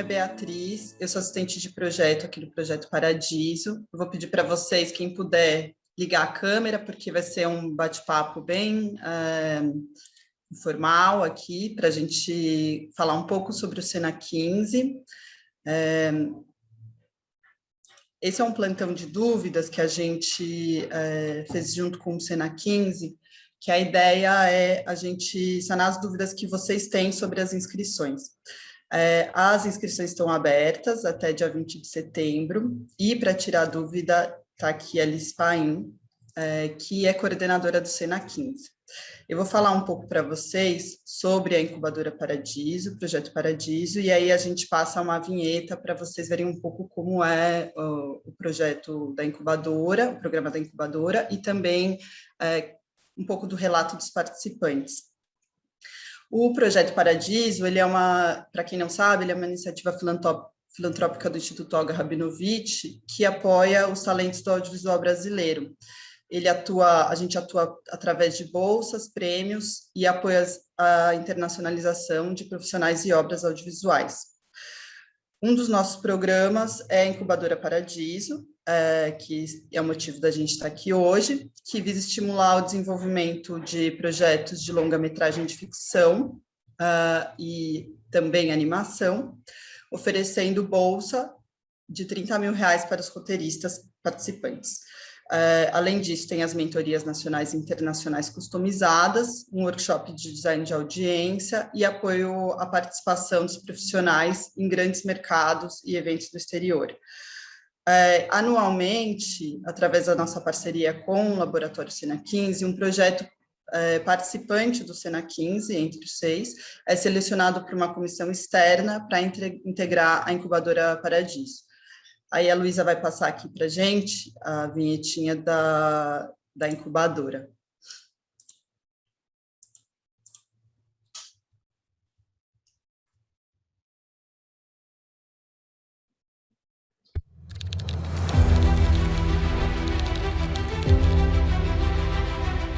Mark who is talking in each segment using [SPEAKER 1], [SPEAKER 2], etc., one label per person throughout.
[SPEAKER 1] é Beatriz, eu sou assistente de projeto aqui do Projeto Paradiso. Eu vou pedir para vocês, quem puder, ligar a câmera, porque vai ser um bate-papo bem informal aqui, para a gente falar um pouco sobre o Sena 15. Esse é um plantão de dúvidas que a gente fez junto com o Sena 15, que a ideia é a gente sanar as dúvidas que vocês têm sobre as inscrições. As inscrições estão abertas até dia 20 de setembro, e para tirar dúvida está aqui a Liz Paim, que é coordenadora do Sena 15. Eu vou falar um pouco para vocês sobre a incubadora Paradiso, o projeto Paradiso, e aí a gente passa uma vinheta para vocês verem um pouco como é o projeto da incubadora, o programa da incubadora, e também um pouco do relato dos participantes. O projeto Paradiso, ele é para quem não sabe, ele é uma iniciativa filantrópica do Instituto Olga Rabinovich, que apoia os talentos do audiovisual brasileiro. A gente atua através de bolsas, prêmios e apoia a internacionalização de profissionais e obras audiovisuais. Um dos nossos programas é a Incubadora Paradiso, que é o motivo da gente estar aqui hoje, que visa estimular o desenvolvimento de projetos de longa-metragem de ficção e também animação, oferecendo bolsa de R$30 mil para os roteiristas participantes. Além disso, tem as mentorias nacionais e internacionais customizadas, um workshop de design de audiência e apoio à participação dos profissionais em grandes mercados e eventos do exterior. Anualmente, através da nossa parceria com o Laboratório Sena 15, um projeto participante do Sena 15, entre os 6, é selecionado por uma comissão externa para integrar a incubadora Paradiso. Aí a Luísa vai passar aqui para a gente a vinhetinha da incubadora.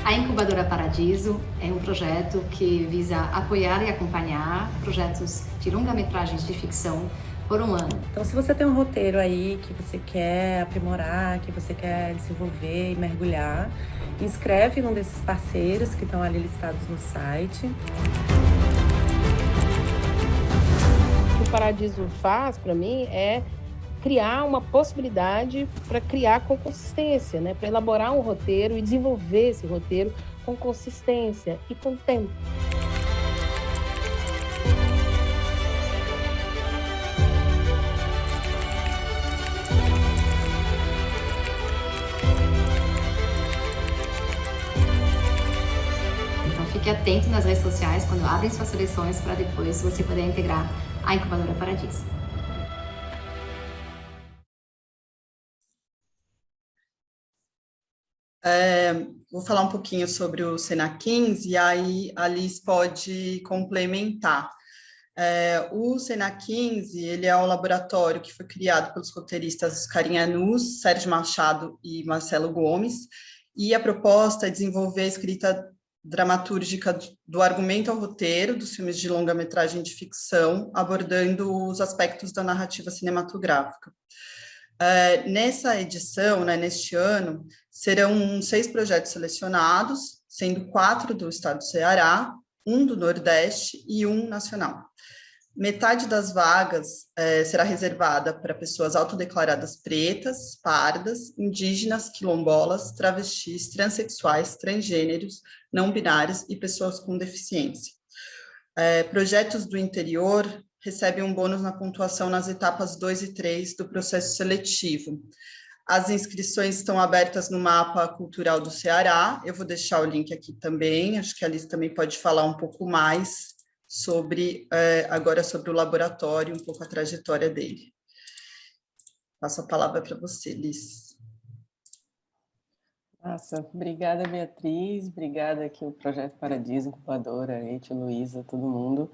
[SPEAKER 2] A Incubadora Paradiso é um projeto que visa apoiar e acompanhar projetos de longa-metragens de ficção por um ano.
[SPEAKER 3] Então, se você tem um roteiro aí que você quer aprimorar, que você quer desenvolver e mergulhar, inscreve num desses parceiros que estão ali listados no site.
[SPEAKER 4] O que o Paradiso faz, para mim, é criar uma possibilidade para criar com consistência, né? Para elaborar um roteiro e desenvolver esse roteiro com consistência e com tempo.
[SPEAKER 2] Fique atento nas redes sociais quando abrem suas seleções para depois você poder integrar a Incubadora Paradiso.
[SPEAKER 1] Vou falar um pouquinho sobre o Sena 15 e aí a Liz pode complementar. O Sena 15, ele é um laboratório que foi criado pelos roteiristas Karim Anus, Sérgio Machado e Marcelo Gomes, e a proposta é desenvolver a escrita dramatúrgica do argumento ao roteiro dos filmes de longa-metragem de ficção, abordando os aspectos da narrativa cinematográfica. Nessa edição, neste ano, serão 6 projetos selecionados, sendo 4 do estado do Ceará, 1 do Nordeste e 1 nacional. Metade das vagas será reservada para pessoas autodeclaradas pretas, pardas, indígenas, quilombolas, travestis, transexuais, transgêneros, não binários e pessoas com deficiência. Projetos do interior recebem um bônus na pontuação nas etapas 2 e 3 do processo seletivo. As inscrições estão abertas no Mapa Cultural do Ceará, eu vou deixar o link aqui também, acho que a Liz também pode falar um pouco mais agora sobre o laboratório, um pouco a trajetória dele. Passo a palavra para você, Liz.
[SPEAKER 5] Nossa, obrigada, Beatriz, obrigada aqui o Projeto Paradiso, Incubadora, Eite, Luísa, todo mundo,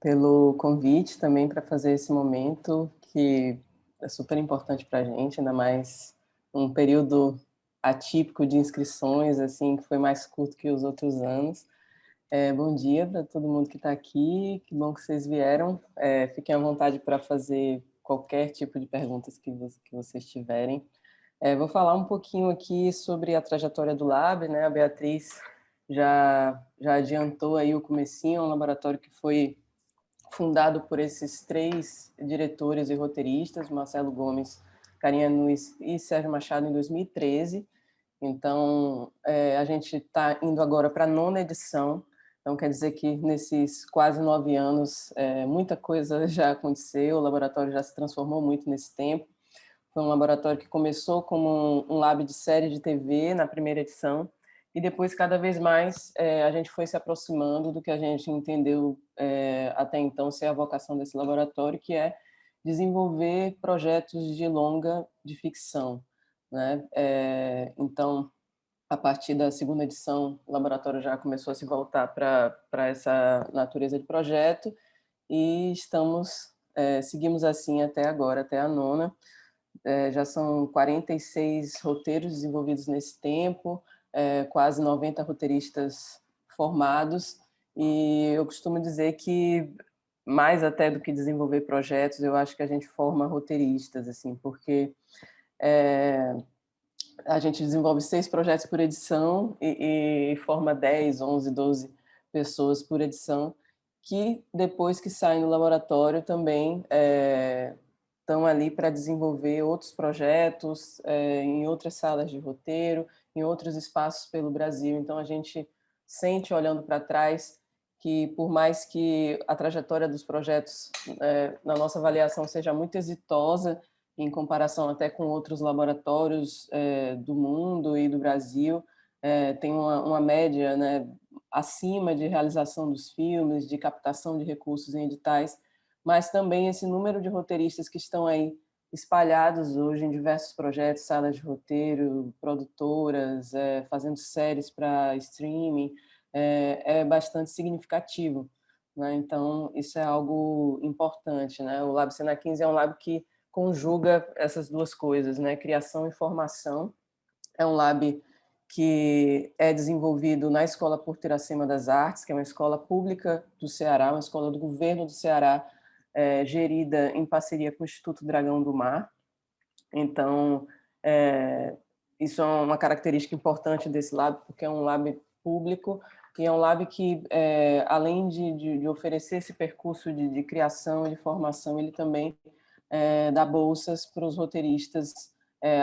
[SPEAKER 5] pelo convite também para fazer esse momento que é super importante para a gente, ainda mais um período atípico de inscrições, assim, que foi mais curto que os outros anos. Bom dia para todo mundo que está aqui, que bom que vocês vieram. Fiquem à vontade para fazer qualquer tipo de perguntas que vocês tiverem. Vou falar um pouquinho aqui sobre a trajetória do Lab, né? A Beatriz já adiantou aí o comecinho, um laboratório que foi fundado por esses 3 diretores e roteiristas, Marcelo Gomes, Carinha Nunes e Sérgio Machado, em 2013. Então, a gente está indo agora para a 9ª edição. Então, quer dizer que nesses quase 9 anos, muita coisa já aconteceu, o laboratório já se transformou muito nesse tempo. Foi um laboratório que começou como um lab de série de TV na primeira edição, e depois, cada vez mais, a gente foi se aproximando do que a gente entendeu até então ser a vocação desse laboratório, que é desenvolver projetos de longa de ficção, né? Então, a partir da 2ª edição, o laboratório já começou a se voltar para essa natureza de projeto, e seguimos assim até agora, até a 9ª. Já são 46 roteiros desenvolvidos nesse tempo, quase 90 roteiristas formados, e eu costumo dizer que, mais até do que desenvolver projetos, eu acho que a gente forma roteiristas, assim, porque a gente desenvolve 6 projetos por edição e forma 10, 11, 12 pessoas por edição, que depois que saem do laboratório também estão ali para desenvolver outros projetos em outras salas de roteiro, em outros espaços pelo Brasil. Então, a gente sente, olhando para trás, que por mais que a trajetória dos projetos, na nossa avaliação, seja muito exitosa, em comparação até com outros laboratórios do mundo e do Brasil, tem uma média, né, acima de realização dos filmes, de captação de recursos em editais, mas também esse número de roteiristas que estão aí espalhados hoje em diversos projetos, salas de roteiro, produtoras, fazendo séries para streaming, é bastante significativo, né? Então, isso é algo importante, né? O Lab Sena 15 é um lab que conjuga essas duas coisas, né? Criação e formação. É um lab que é desenvolvido na Escola Porto Iracema das Artes, que é uma escola pública do Ceará, uma escola do governo do Ceará, gerida em parceria com o Instituto Dragão do Mar. Então, isso é uma característica importante desse lab, porque é um lab público, e é um lab que, além de oferecer esse percurso de criação e de formação, ele também dá bolsas para os roteiristas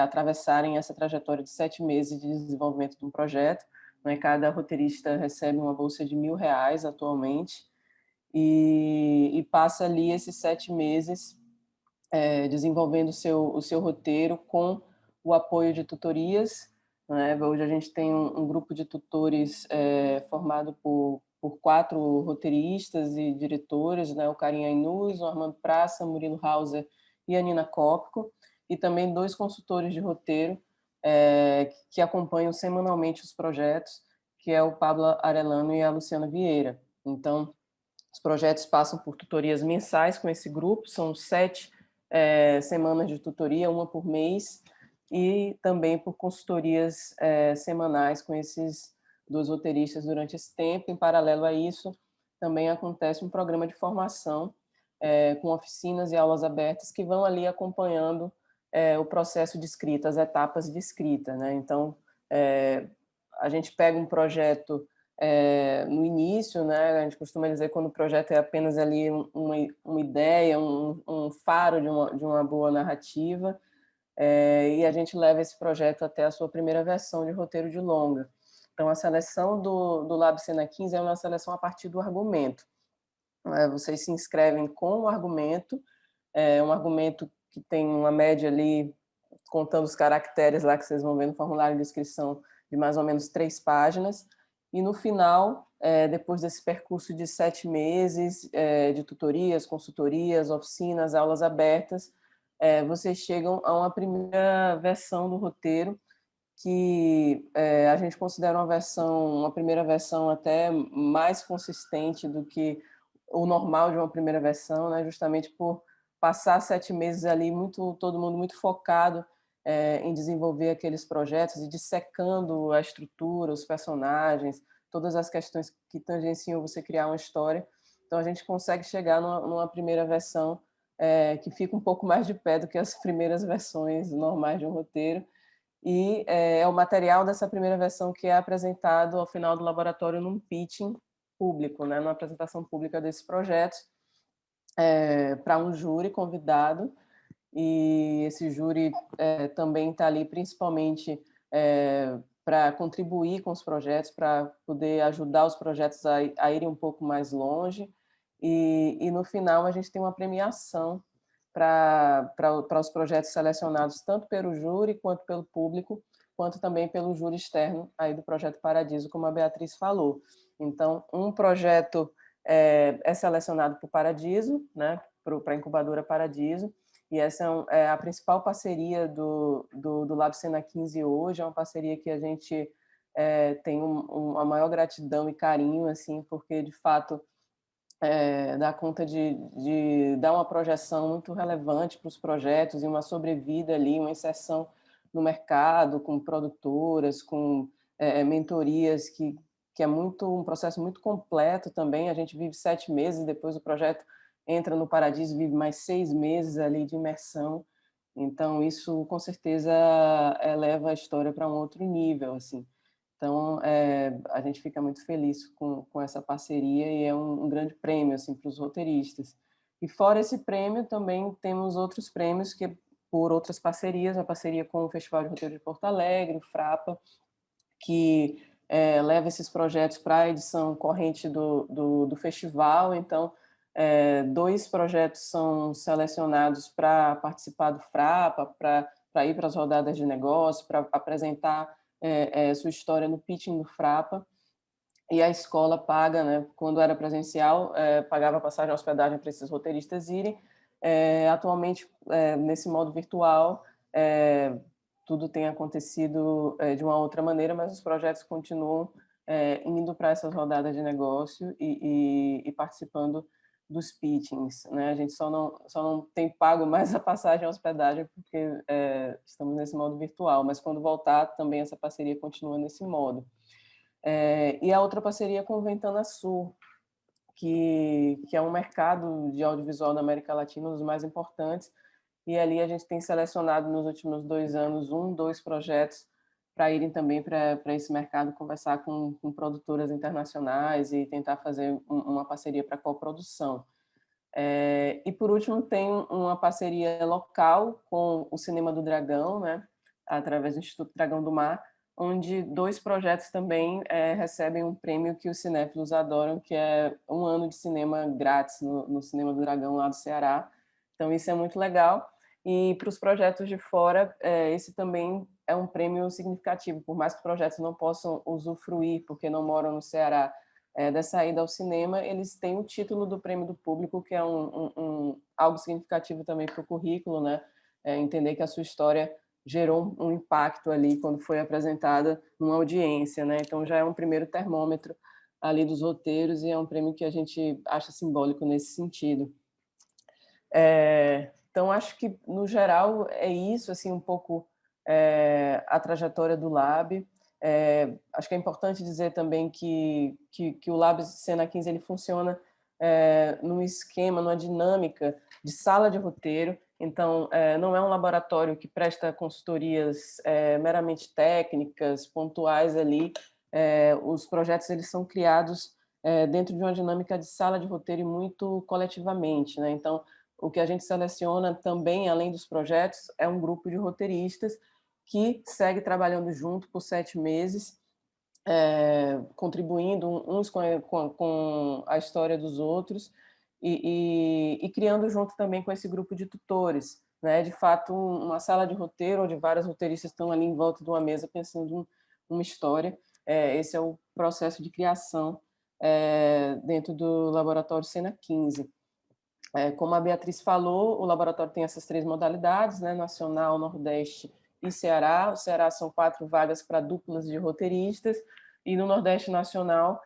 [SPEAKER 5] atravessarem essa trajetória de 7 meses de desenvolvimento de um projeto, né? Cada roteirista recebe uma bolsa de R$1.000 atualmente, e passa ali esses 7 meses desenvolvendo o seu roteiro com o apoio de tutorias, né? Hoje a gente tem um grupo de tutores formado por 4 roteiristas e diretores, né? O Carinha Inus, o Armando Praça, Murilo Hauser e a Nina Kopko, e também 2 consultores de roteiro que acompanham semanalmente os projetos, que é o Pablo Arellano e a Luciana Vieira. Então, os projetos passam por tutorias mensais com esse grupo, são 7 semanas de tutoria, uma por mês, e também por consultorias semanais com esses 2 roteiristas durante esse tempo. Em paralelo a isso, também acontece um programa de formação com oficinas e aulas abertas que vão ali acompanhando o processo de escrita, as etapas de escrita, né? Então, a gente pega um projeto no início, né? A gente costuma dizer quando o projeto é apenas ali uma ideia, um faro de uma boa narrativa, e a gente leva esse projeto até a sua primeira versão de roteiro de longa. Então, a seleção do Lab Sena 15 é uma seleção a partir do argumento. Vocês se inscrevem com o argumento, um argumento que tem uma média ali, contando os caracteres lá que vocês vão ver no formulário de inscrição, de mais ou menos 3 páginas, e no final, depois desse percurso de 7 meses de tutorias, consultorias, oficinas, aulas abertas, vocês chegam a uma primeira versão do roteiro, que a gente considera uma primeira versão até mais consistente do que o normal de uma primeira versão, né? Justamente por passar 7 meses ali, todo mundo muito focado em desenvolver aqueles projetos e dissecando a estrutura, os personagens, todas as questões que tangenciam você criar uma história. Então, a gente consegue chegar numa primeira versão que fica um pouco mais de pé do que as primeiras versões normais de um roteiro. E é o material dessa primeira versão que é apresentado ao final do laboratório num pitching público, né, numa apresentação pública desses projetos, para um júri convidado. E esse júri também está ali principalmente para contribuir com os projetos, para poder ajudar os projetos a irem um pouco mais longe. E no final a gente tem uma premiação para os projetos selecionados tanto pelo júri, quanto pelo público, quanto também pelo júri externo aí do Projeto Paradiso, como a Beatriz falou. Então, um projeto é selecionado para o Paradiso, né, para a incubadora Paradiso, e essa é a principal parceria do Lab Sena 15 hoje, é uma parceria que a gente tem uma maior gratidão e carinho, assim, porque, de fato, dá conta de dar uma projeção muito relevante para os projetos e uma sobrevida ali, uma inserção no mercado, com produtoras, com mentorias, que é um processo muito completo também. A gente vive 7 meses, depois o projeto entra no Paradiso, vive mais 6 meses ali de imersão. Então, isso, com certeza, leva a história para um outro nível, assim. Então, a gente fica muito feliz com essa parceria e é um grande prêmio assim, para os roteiristas. E fora esse prêmio, também temos outros prêmios que por outras parcerias, a parceria com o Festival de Roteiro de Porto Alegre, o Frapa, que leva esses projetos para a edição corrente do festival. Então, 2 projetos são selecionados para participar do Frapa, para ir para as rodadas de negócio, para apresentar sua história no pitching do Frapa, e a escola paga, né, quando era presencial, pagava passagem e hospedagem para esses roteiristas irem. Atualmente, nesse modo virtual, tudo tem acontecido de uma outra maneira, mas os projetos continuam indo para essas rodadas de negócio e participando dos pitchings, né? A gente só não tem pago mais a passagem e a hospedagem porque estamos nesse modo virtual, mas quando voltar também essa parceria continua nesse modo. E a outra parceria é com o Ventana Sul, que é um mercado de audiovisual na América Latina, um dos mais importantes, e ali a gente tem selecionado nos últimos 2 anos 2 projetos para irem também para esse mercado, conversar com produtoras internacionais e tentar fazer uma parceria para coprodução. E, por último, tem uma parceria local com o Cinema do Dragão, né, através do Instituto Dragão do Mar, onde 2 projetos também recebem um prêmio que os cinéfilos adoram, que é 1 ano de cinema grátis no Cinema do Dragão, lá do Ceará. Então, isso é muito legal. E para os projetos de fora, esse também é um prêmio significativo, por mais que os projetos não possam usufruir, porque não moram no Ceará, dessa ida ao cinema, eles têm o título do prêmio do público, que é algo significativo também para o currículo, né? Entender que a sua história gerou um impacto ali quando foi apresentada numa audiência, né? Então já é um primeiro termômetro ali dos roteiros e é um prêmio que a gente acha simbólico nesse sentido. Então acho que no geral é isso, assim, um pouco a trajetória do Lab. Acho que é importante dizer também que o Lab Sena 15 ele funciona num esquema, numa dinâmica de sala de roteiro. Então, não é um laboratório que presta consultorias meramente técnicas, pontuais ali. Os projetos eles são criados dentro de uma dinâmica de sala de roteiro e muito coletivamente, né? Então, o que a gente seleciona também, além dos projetos, é um grupo de roteiristas que segue trabalhando junto por 7 meses, contribuindo uns com a história dos outros e criando junto também com esse grupo de tutores, né? De fato, uma sala de roteiro onde vários roteiristas estão ali em volta de uma mesa pensando uma história. Esse é o processo de criação dentro do Laboratório Sena 15. Como a Beatriz falou, o laboratório tem essas 3 modalidades, né? Nacional, Nordeste e Ceará. O Ceará são 4 vagas para duplas de roteiristas, e no Nordeste Nacional,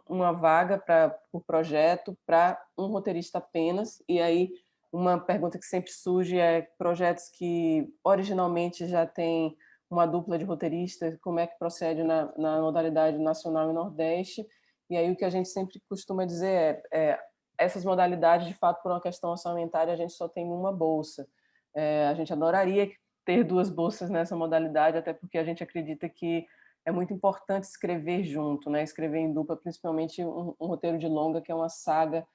[SPEAKER 5] uma vaga por projeto para um roteirista apenas. E aí, uma pergunta que sempre surge é projetos que originalmente já têm uma dupla de roteiristas, como é que procede na modalidade nacional e Nordeste. E aí o que a gente sempre costuma dizer essas modalidades, de fato, por uma questão orçamentária, a gente só tem uma bolsa. A gente adoraria ter 2 bolsas nessa modalidade, até porque a gente acredita que é muito importante escrever junto, né? Escrever em dupla, principalmente um roteiro de longa, que é uma saga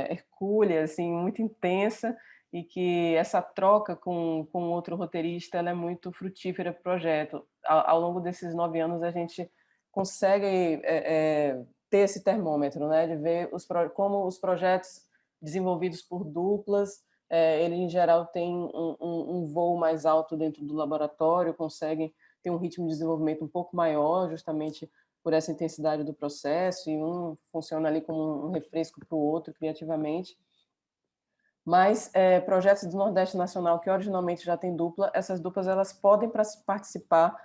[SPEAKER 5] hercúlea, assim, muito intensa, e que essa troca com outro roteirista ela é muito frutífera para o projeto. Ao longo desses 9 anos, a gente consegue ter esse termômetro, né? De ver como os projetos desenvolvidos por duplas, ele, em geral, tem um voo mais alto dentro do laboratório, conseguem ter um ritmo de desenvolvimento um pouco maior, justamente por essa intensidade do processo, e um funciona ali como um refresco para o outro, criativamente. Mas projetos do Nordeste Nacional, que originalmente já tem dupla, essas duplas elas podem participar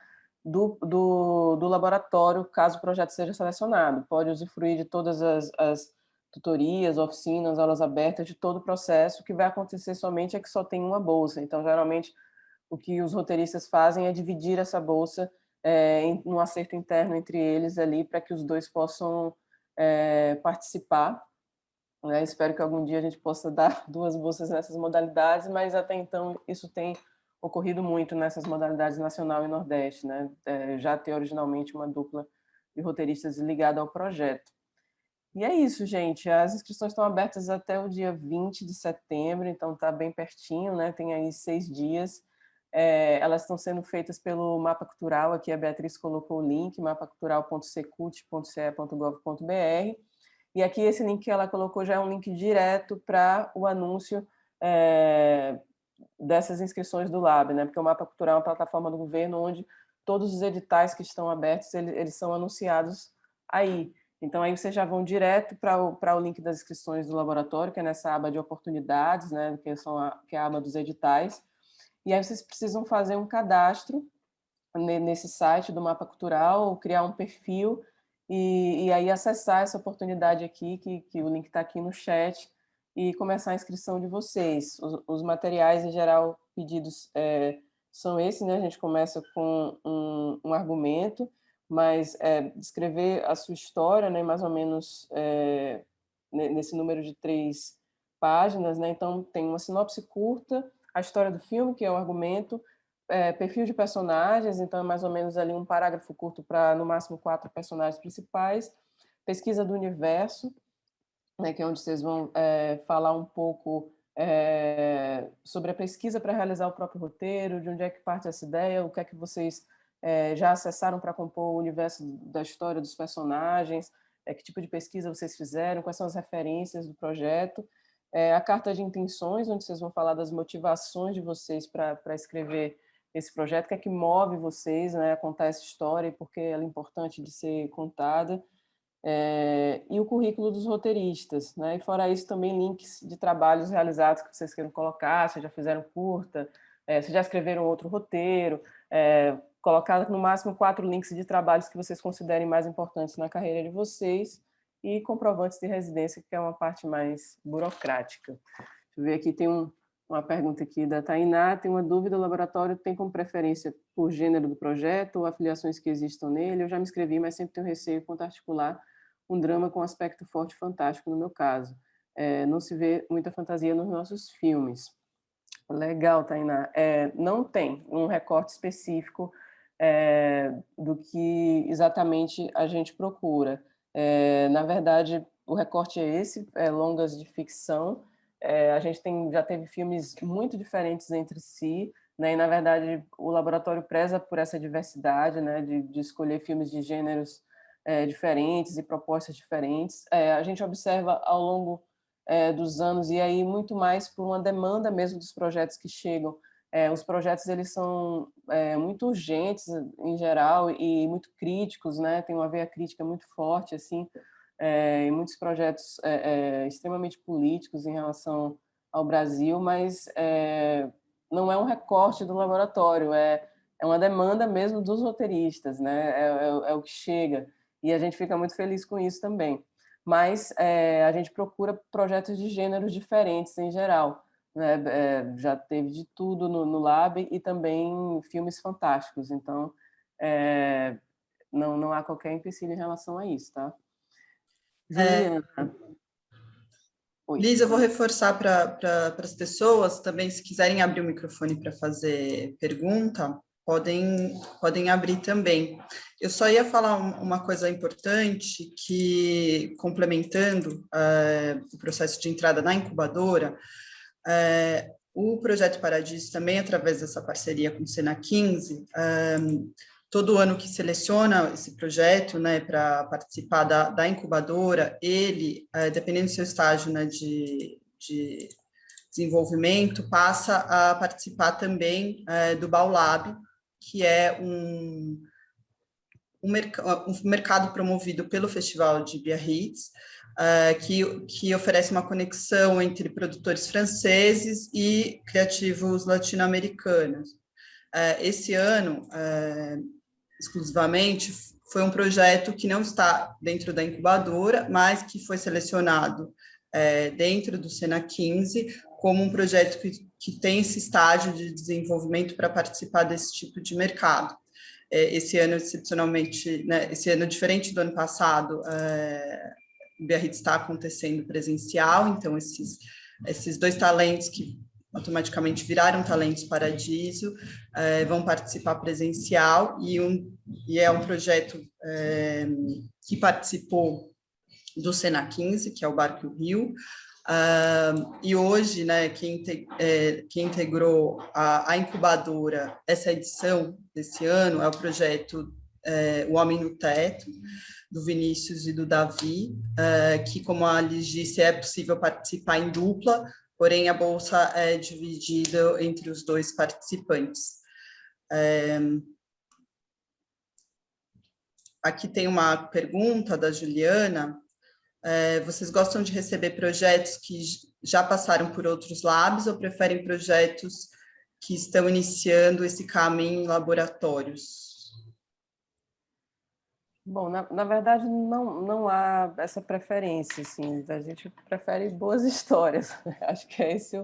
[SPEAKER 5] do laboratório, caso o projeto seja selecionado. Pode usufruir de todas as tutorias, oficinas, aulas abertas, de todo o processo. O que vai acontecer somente é que só tem uma bolsa. Então, geralmente, o que os roteiristas fazem é dividir essa bolsa em um acerto interno entre eles ali, para que os 2 possam participar. Espero que algum dia a gente possa dar 2 bolsas nessas modalidades, mas até então isso tem ocorrido muito nessas modalidades nacional e Nordeste, né? Já ter originalmente uma dupla de roteiristas ligada ao projeto. E é isso, gente. As inscrições estão abertas até o dia 20 de setembro, então está bem pertinho, né? Tem aí 6 dias. Elas estão sendo feitas pelo Mapa Cultural, aqui a Beatriz colocou o link, mapacultural.secult.ce.gov.br. E aqui esse link que ela colocou já é um link direto para o anúncio dessas inscrições do Lab, né? Porque o Mapa Cultural é uma plataforma do governo onde todos os editais que estão abertos, eles são anunciados aí. Então, aí vocês já vão direto para o link das inscrições do laboratório, que é nessa aba de oportunidades, né? Que é a aba dos editais. E aí vocês precisam fazer um cadastro nesse site do Mapa Cultural, criar um perfil, e aí acessar essa oportunidade aqui, que o link está aqui no chat, e começar a inscrição de vocês. Os materiais, em geral, pedidos são esses, né? A gente começa com um argumento, mas descrever a sua história, né? Mais ou menos nesse número de 3 páginas, né? Então, tem uma sinopse curta, a história do filme, que é o argumento, perfil de personagens, então é mais ou menos ali um parágrafo curto para, no máximo, 4 personagens principais, pesquisa do universo, né, que é onde vocês vão falar um pouco sobre a pesquisa para realizar o próprio roteiro, de onde é que parte essa ideia, o que é que vocês já acessaram para compor o universo da história dos personagens, que tipo de pesquisa vocês fizeram, quais são as referências do projeto, a carta de intenções, onde vocês vão falar das motivações de vocês para escrever esse projeto, o que é que move vocês, né, a contar essa história e por que ela é importante de ser contada, e o currículo dos roteiristas, né, e fora isso também links de trabalhos realizados que vocês queiram colocar, se já fizeram curta, se já escreveram outro roteiro, colocar no máximo 4 links de trabalhos que vocês considerem mais importantes na carreira de vocês, e comprovantes de residência, que é uma parte mais burocrática. Deixa eu ver aqui, tem uma pergunta aqui da Tainá, tem uma dúvida: o laboratório tem como preferência por gênero do projeto ou afiliações que existam nele? Eu já me inscrevi, mas sempre tenho receio quanto a articular um drama com aspecto forte e fantástico, no meu caso. Não se vê muita fantasia nos nossos filmes. Legal, Tainá. Não tem um recorte específico do que exatamente a gente procura. Na verdade, o recorte é esse, longas de ficção. A gente já teve filmes muito diferentes entre si, né? E, na verdade, o laboratório preza por essa diversidade, né? De escolher filmes de gêneros diferentes e propostas diferentes. A gente observa ao longo dos anos, e aí muito mais por uma demanda mesmo dos projetos que chegam. Os projetos eles são muito urgentes em geral e muito críticos, né? Tem uma veia crítica muito forte, assim, e muitos projetos extremamente políticos em relação ao Brasil, mas não é um recorte do laboratório, é uma demanda mesmo dos roteiristas, né? É o que chega, e a gente fica muito feliz com isso também. Mas a gente procura projetos de gêneros diferentes em geral. né? Já teve de tudo no Lab e também filmes fantásticos. Então, não há qualquer empecilho em relação a isso, tá? Juliana. Oi.
[SPEAKER 1] Liz, eu vou reforçar para as pessoas também, se quiserem abrir o microfone para fazer pergunta, podem abrir também. Eu só ia falar uma coisa importante, que, complementando o processo de entrada na incubadora, o Projeto Paradiso também, através dessa parceria com o Sena 15, todo ano que seleciona esse projeto, né, para participar da incubadora, ele, dependendo do seu estágio, né, de desenvolvimento, passa a participar também do Baulab, que é um mercado promovido pelo Festival de Biarritz, que oferece uma conexão entre produtores franceses e criativos latino-americanos. Esse ano, exclusivamente, foi um projeto que não está dentro da incubadora, mas que foi selecionado dentro do Sena 15 como um projeto que tem esse estágio de desenvolvimento para participar desse tipo de mercado. Esse ano, excepcionalmente, né, esse ano, diferente do ano passado, o Biarritz está acontecendo presencial, então esses dois talentos que automaticamente viraram talentos Paradiso, vão participar presencial, e é um projeto que participou do Sena 15, que é o Barco Rio, e hoje, né, quem integrou a incubadora, essa edição desse ano, é o projeto O Homem no Teto, do Vinícius e do Davi, que, como a Liz disse, é possível participar em dupla, porém a bolsa é dividida entre os dois participantes. Aqui tem uma pergunta da Juliana. Vocês gostam de receber projetos que já passaram por outros labs ou preferem projetos que estão iniciando esse caminho em laboratórios?
[SPEAKER 5] Bom, na verdade, não há essa preferência, assim, a gente prefere boas histórias, acho que é esse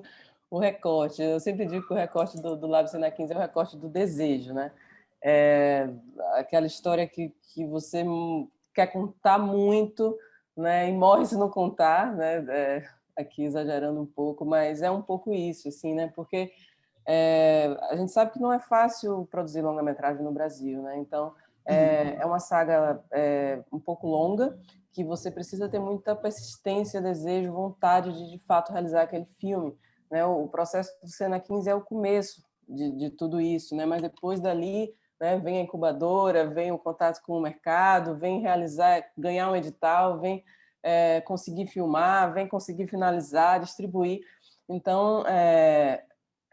[SPEAKER 5] o recorte. Eu sempre digo que o recorte do Lab Sena 15 é o recorte do desejo, né? Aquela história que você quer contar muito, né, e morre se não contar, né? Aqui exagerando um pouco, mas é um pouco isso, assim, né? Porque a gente sabe que não é fácil produzir longa-metragem no Brasil, né? Então, é uma saga um pouco longa, que você precisa ter muita persistência, desejo, vontade de fato, realizar aquele filme, né? O processo do Sena 15 é o começo de tudo isso, né? Mas depois dali, né, vem a incubadora, vem o contato com o mercado, vem realizar, ganhar um edital, vem conseguir filmar, vem conseguir finalizar, distribuir. Então,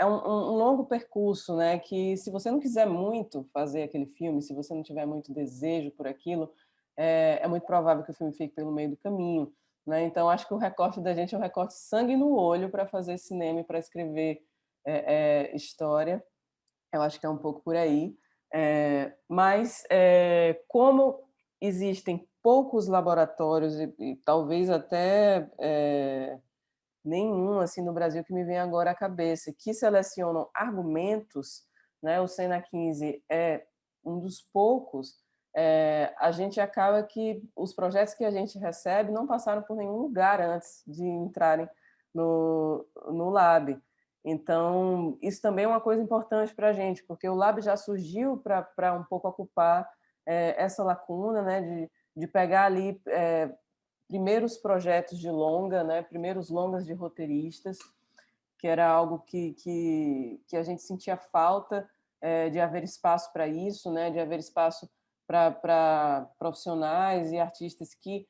[SPEAKER 5] um longo percurso, né? Que, se você não quiser muito fazer aquele filme, se você não tiver muito desejo por aquilo, é muito provável que o filme fique pelo meio do caminho, né? Então, acho que o recorte da gente é um recorte sangue no olho para fazer cinema e para escrever história. Eu acho que é um pouco por aí. Mas, como existem poucos laboratórios e talvez até nenhum assim no Brasil que me vem agora à cabeça, que selecionam argumentos, né? O Sena 15 é um dos poucos. A gente acaba que os projetos que a gente recebe não passaram por nenhum lugar antes de entrarem no Lab. Então, isso também é uma coisa importante para a gente, porque o Lab já surgiu para um pouco ocupar essa lacuna, né? De pegar ali primeiros projetos de longa, né? Primeiros longas de roteiristas, que era algo que a gente sentia falta de haver espaço para isso, né? De haver espaço para profissionais e artistas que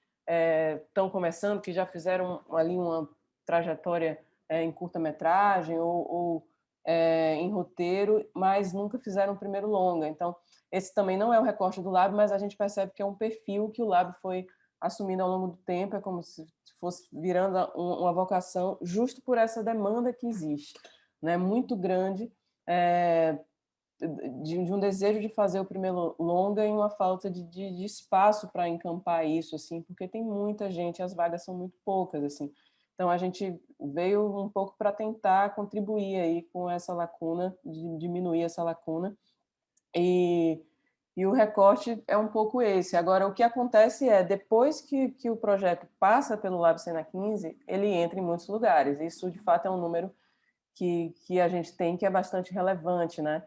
[SPEAKER 5] estão começando, que já fizeram ali uma trajetória em curta-metragem ou em roteiro, mas nunca fizeram o primeiro longa. Então, esse também não é o recorte do Lab, mas a gente percebe que é um perfil que o Lab foi assumindo ao longo do tempo, é como se fosse virando uma vocação justo por essa demanda que existe, né? Muito grande, de um desejo de fazer o primeiro longa e uma falta de espaço para encampar isso, assim, porque tem muita gente, as vagas são muito poucas, assim. Então, a gente veio um pouco para tentar contribuir aí com essa lacuna, diminuir essa lacuna, e o recorte é um pouco esse. Agora, o que acontece é, depois que o projeto passa pelo Lab Sena 15, ele entra em muitos lugares. Isso, de fato, é um número que a gente tem que é bastante relevante, né?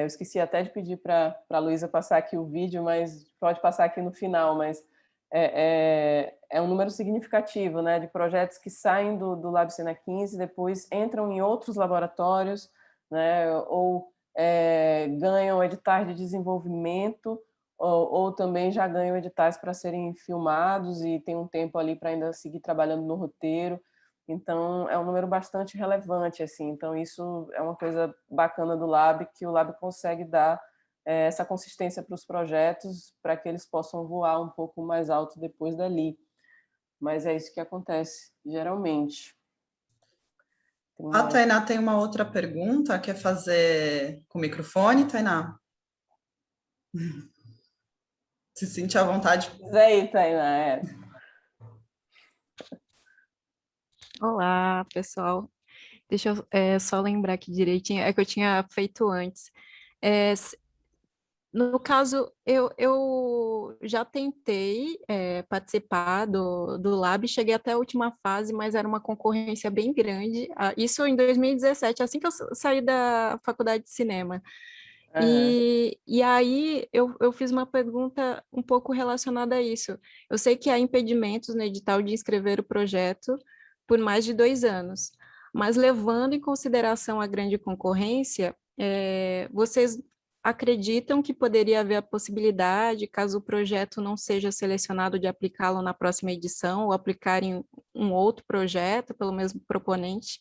[SPEAKER 5] Eu esqueci até de pedir para a Luísa passar aqui o vídeo, mas pode passar aqui no final, mas é um número significativo, né, de projetos que saem do Lab Sena 15, depois entram em outros laboratórios, né, ou ganham editais de desenvolvimento, ou também já ganham editais para serem filmados e tem um tempo ali para ainda seguir trabalhando no roteiro. Então, é um número bastante relevante, assim. Então, isso é uma coisa bacana do Lab, que o Lab consegue dar essa consistência para os projetos, para que eles possam voar um pouco mais alto depois dali. Mas é isso que acontece, geralmente.
[SPEAKER 1] A Tainá tem uma outra pergunta, quer fazer com o microfone, Tainá? Se sente à vontade.
[SPEAKER 5] Diz aí, Tainá.
[SPEAKER 6] Olá, pessoal. Deixa eu só lembrar aqui direitinho, é que eu tinha feito antes. No caso, eu já tentei participar do Lab, cheguei até a última fase, mas era uma concorrência bem grande. Isso em 2017, assim que eu saí da faculdade de cinema. E aí eu fiz uma pergunta um pouco relacionada a isso. Eu sei que há impedimentos no edital de inscrever o projeto por mais de 2 anos, mas levando em consideração a grande concorrência, vocês acreditam que poderia haver a possibilidade, caso o projeto não seja selecionado, de aplicá-lo na próxima edição ou aplicar em um outro projeto pelo mesmo proponente?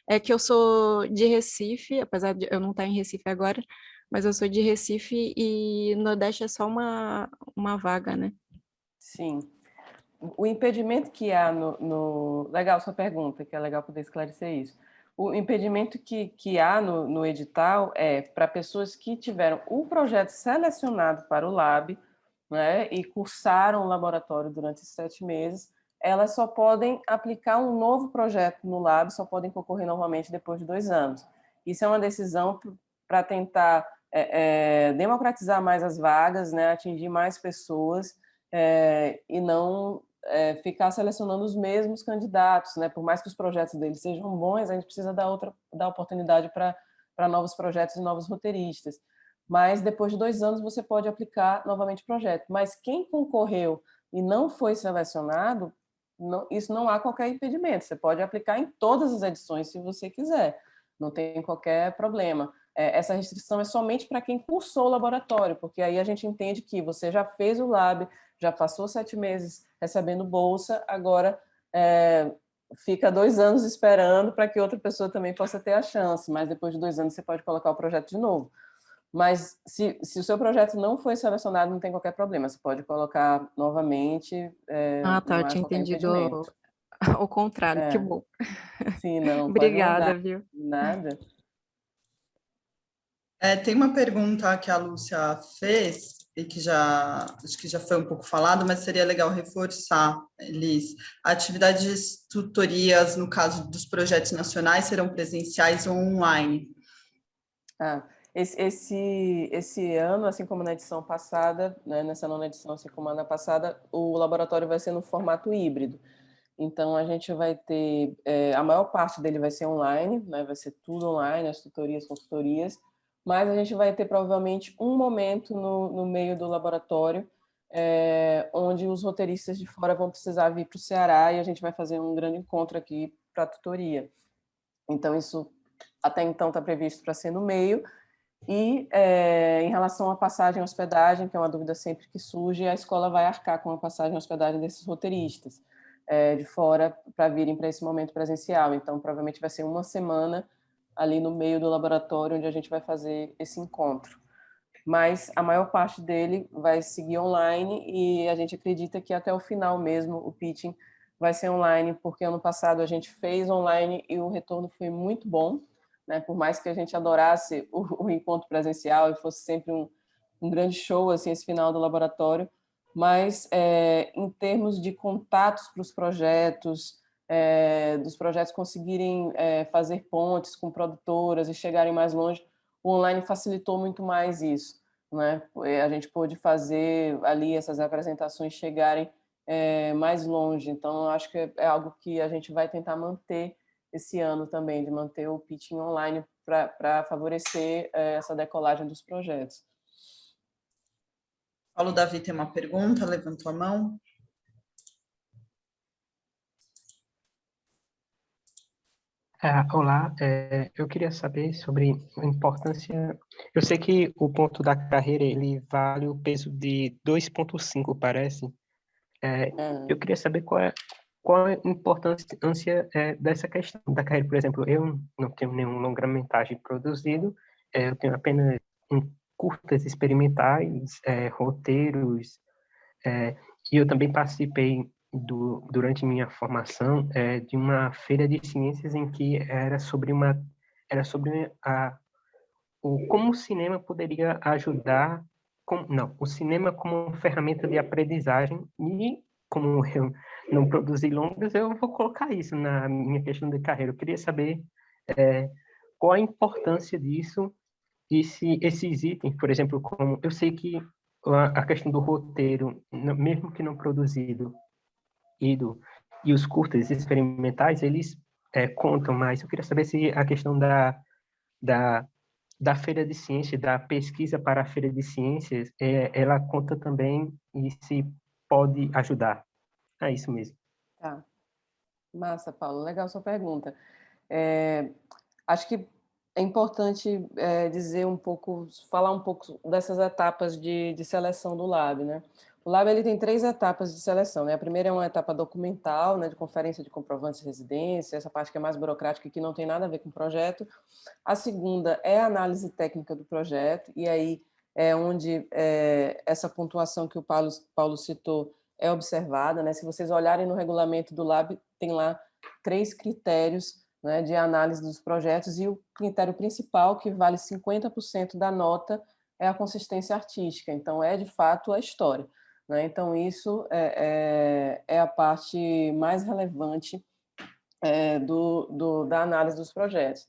[SPEAKER 6] É que eu sou de Recife, apesar de eu não estar em Recife agora, mas eu sou de Recife e Nordeste é só uma vaga, né?
[SPEAKER 5] Sim. O impedimento que há Legal sua pergunta, que é legal poder esclarecer isso. O impedimento que há no edital é para pessoas que tiveram o projeto selecionado para o Lab, né, e cursaram o laboratório durante 7 meses, elas só podem aplicar um novo projeto no Lab, só podem concorrer normalmente depois de 2 anos. Isso é uma decisão para tentar democratizar mais as vagas, né, atingir mais pessoas, e não ficar selecionando os mesmos candidatos, né? Por mais que os projetos deles sejam bons, a gente precisa dar oportunidade para novos projetos e novos roteiristas. Mas depois de 2 anos você pode aplicar novamente o projeto. Mas quem concorreu e não foi selecionado, isso não há qualquer impedimento. Você pode aplicar em todas as edições se você quiser. Não tem qualquer problema. Essa restrição é somente para quem cursou o laboratório, porque aí a gente entende que você já fez o lab, já passou 7 meses recebendo bolsa, agora fica 2 anos esperando para que outra pessoa também possa ter a chance, mas depois de 2 anos você pode colocar o projeto de novo. Mas se o seu projeto não foi selecionado, não tem qualquer problema, você pode colocar novamente,
[SPEAKER 6] Tá, eu
[SPEAKER 5] não há
[SPEAKER 6] tinha
[SPEAKER 5] qualquer
[SPEAKER 6] entendido
[SPEAKER 5] impedimento.
[SPEAKER 6] o contrário, que bom.
[SPEAKER 5] Sim, não, pode
[SPEAKER 6] Obrigada,
[SPEAKER 5] mandar.
[SPEAKER 6] viu?
[SPEAKER 5] Nada.
[SPEAKER 1] Tem uma pergunta que a Lúcia fez, e que acho que já foi um pouco falado, mas seria legal reforçar, Elis. Atividades tutorias, no caso dos projetos nacionais, serão presenciais ou online?
[SPEAKER 5] Esse ano, assim como na edição passada, né, nessa nona edição, assim como na passada, o laboratório vai ser no formato híbrido. Então, a gente vai ter, a maior parte dele vai ser online, né, vai ser tudo online, as tutorias, consultorias, mas a gente vai ter provavelmente um momento no meio do laboratório, onde os roteiristas de fora vão precisar vir para o Ceará e a gente vai fazer um grande encontro aqui para a tutoria. Então, isso até então está previsto para ser no meio. E em relação à passagem e hospedagem, que é uma dúvida sempre que surge, a escola vai arcar com a passagem e hospedagem desses roteiristas de fora para virem para esse momento presencial. Então, provavelmente vai ser uma semana ali no meio do laboratório onde a gente vai fazer esse encontro. Mas a maior parte dele vai seguir online e a gente acredita que até o final mesmo o pitching vai ser online, porque ano passado a gente fez online e o retorno foi muito bom, né? Por mais que a gente adorasse o encontro presencial e fosse sempre um grande show assim, esse final do laboratório, mas em termos de contatos para os projetos, dos projetos conseguirem fazer pontes com produtoras e chegarem mais longe, o online facilitou muito mais isso, né? A gente pôde fazer ali essas apresentações chegarem mais longe. Então, eu acho que é algo que a gente vai tentar manter esse ano também, de manter o pitching online para favorecer essa decolagem dos projetos.
[SPEAKER 1] Paulo Davi tem uma pergunta, levantou a mão.
[SPEAKER 7] Olá, eu queria saber sobre a importância. Eu sei que o ponto da carreira ele vale o peso de 2,5, parece. Eu queria saber qual é a importância dessa questão da carreira. Por exemplo, eu não tenho nenhum longa-metragem produzido, eu tenho apenas curtas experimentais, roteiros, e eu também participei durante minha formação de uma feira de ciências em que era sobre como o cinema poderia ajudar, o cinema como ferramenta de aprendizagem. E como eu não produzi longas, eu vou colocar isso na minha questão de carreira. Eu queria saber qual a importância disso e se esses itens, por exemplo, como eu sei que a questão do roteiro, mesmo que não produzido, e os curtas experimentais, eles contam mais. Eu queria saber se a questão da feira de ciências, da pesquisa para a feira de ciências, ela conta também e se pode ajudar. É isso mesmo.
[SPEAKER 5] Tá. Massa, Paulo. Legal sua pergunta. Acho que é importante falar um pouco dessas etapas de seleção do Lab, né? O Lab ele tem 3 etapas de seleção, né? A primeira é uma etapa documental, né, de conferência de comprovantes de residência, essa parte que é mais burocrática e que não tem nada a ver com o projeto. A segunda é a análise técnica do projeto, e aí é onde essa pontuação que o Paulo citou é observada, né? Se vocês olharem no regulamento do Lab, tem lá 3 critérios, né, de análise dos projetos, e o critério principal, que vale 50% da nota, é a consistência artística. Então, de fato, a história, né? Então, isso é a parte mais relevante da análise dos projetos.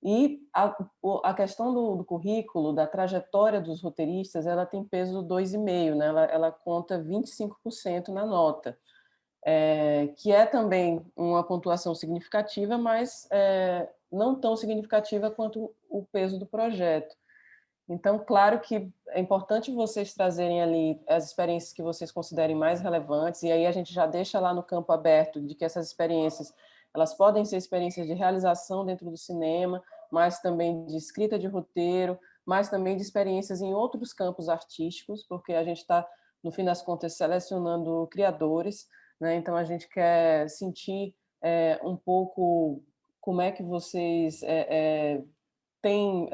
[SPEAKER 5] E a questão do currículo, da trajetória dos roteiristas, ela tem peso 2,5, né? Ela conta 25% na nota. Que é também uma pontuação significativa, mas não tão significativa quanto o peso do projeto. Então, claro que é importante vocês trazerem ali as experiências que vocês considerem mais relevantes, e aí a gente já deixa lá no campo aberto de que essas experiências, elas podem ser experiências de realização dentro do cinema, mas também de escrita de roteiro, mas também de experiências em outros campos artísticos, porque a gente está, no fim das contas, selecionando criadores, né? Então, a gente quer sentir um pouco como é que vocês têm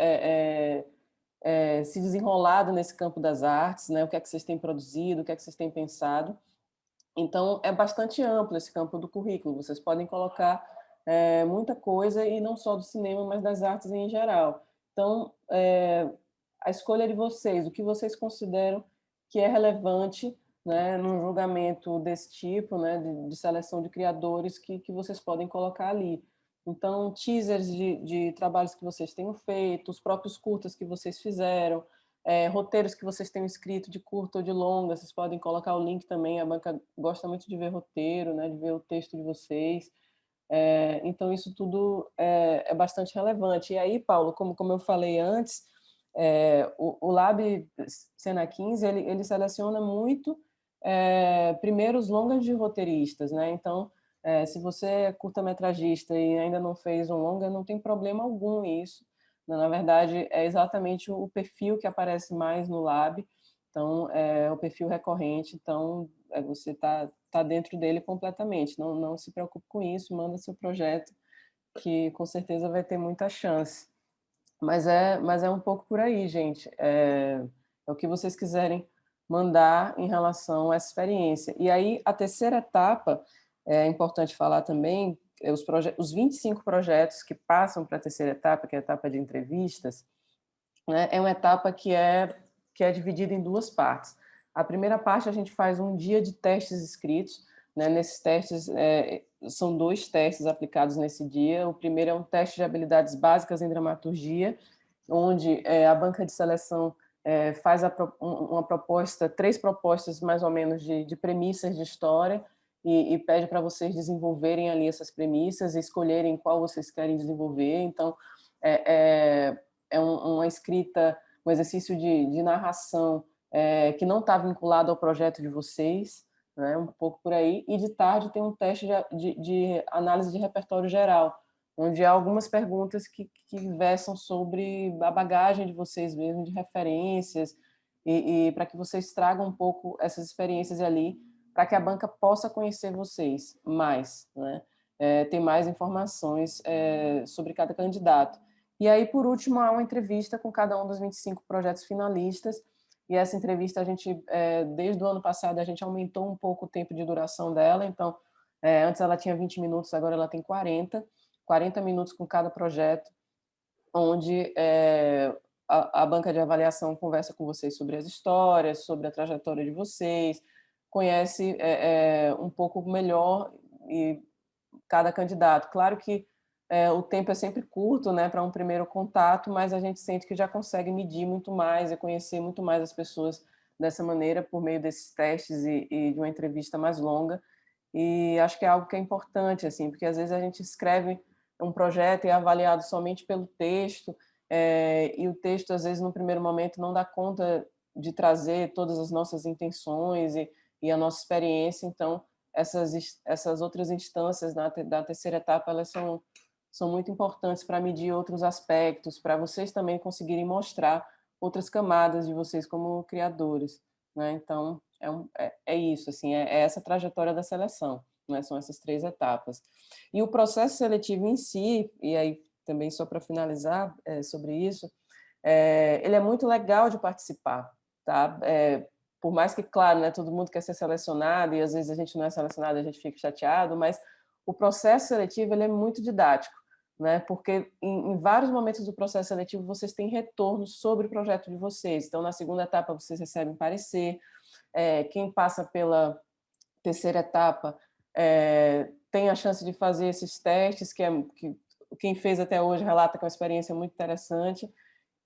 [SPEAKER 5] se desenrolado nesse campo das artes, né? O que é que vocês têm produzido, o que é que vocês têm pensado. Então, é bastante amplo esse campo do currículo. Vocês podem colocar muita coisa, e não só do cinema, mas das artes em geral. Então, a escolha é de vocês, o que vocês consideram que é relevante, né, num julgamento desse tipo, né, de seleção de criadores que vocês podem colocar ali. Então, teasers de trabalhos que vocês tenham feito, os próprios curtas que vocês fizeram, roteiros que vocês tenham escrito de curta ou de longa, vocês podem colocar o link também, a banca gosta muito de ver roteiro, né, de ver o texto de vocês. Então, isso tudo é bastante relevante. E aí, Paulo, como eu falei antes, o Lab Cena 15, ele seleciona muito primeiro os longas de roteiristas, né? Então, se você é curta-metragista e ainda não fez um longa, não tem problema algum isso. Na verdade, é exatamente o perfil que aparece mais no Lab, então é o perfil recorrente, então você tá dentro dele completamente. Não se preocupe com isso, manda seu projeto, que com certeza vai ter muita chance. Mas é um pouco por aí, gente. É o que vocês quiserem mandar em relação a essa experiência. E aí, a terceira etapa, é importante falar também, os 25 projetos que passam para a terceira etapa, que é a etapa de entrevistas, né, é uma etapa que é dividida em 2 partes. A primeira parte, a gente faz um dia de testes escritos, né? Nesses testes, são 2 testes aplicados nesse dia. O primeiro é um teste de habilidades básicas em dramaturgia, onde a banca de seleção faz uma proposta, 3 propostas mais ou menos de premissas de história, e pede para vocês desenvolverem ali essas premissas e escolherem qual vocês querem desenvolver. Então, uma escrita, um exercício de narração que não está vinculado ao projeto de vocês, né, um pouco por aí. E de tarde tem um teste de análise de repertório geral, onde há algumas perguntas que versam sobre a bagagem de vocês mesmos, de referências, e para que vocês tragam um pouco essas experiências ali, para que a banca possa conhecer vocês mais, né? Ter mais informações sobre cada candidato. E aí, por último, há uma entrevista com cada um dos 25 projetos finalistas, e essa entrevista, desde o ano passado, a gente aumentou um pouco o tempo de duração dela. Então, antes ela tinha 20 minutos, agora ela tem 40 minutos com cada projeto, onde a banca de avaliação conversa com vocês sobre as histórias, sobre a trajetória de vocês, conhece um pouco melhor e cada candidato. Claro que o tempo é sempre curto, né, para um primeiro contato, mas a gente sente que já consegue medir muito mais e conhecer muito mais as pessoas dessa maneira, por meio desses testes e de uma entrevista mais longa. E acho que é algo que é importante, assim, porque às vezes a gente escreve um projeto e é avaliado somente pelo texto, e o texto, às vezes, no primeiro momento, não dá conta de trazer todas as nossas intenções e a nossa experiência. Então, essas outras instâncias da terceira etapa, elas são muito importantes para medir outros aspectos, para vocês também conseguirem mostrar outras camadas de vocês como criadores, né? Então, é isso, assim, é essa trajetória da seleção, né? São essas 3 etapas. E o processo seletivo em si, e aí também só para finalizar sobre isso, ele é muito legal de participar, tá? Por mais que, claro, né, todo mundo quer ser selecionado, e às vezes a gente não é selecionado, a gente fica chateado, mas o processo seletivo ele é muito didático, né? Porque em vários momentos do processo seletivo vocês têm retorno sobre o projeto de vocês. Então, na segunda etapa, vocês recebem parecer. Quem passa pela terceira etapa tem a chance de fazer esses testes, que quem fez até hoje relata que é uma experiência muito interessante,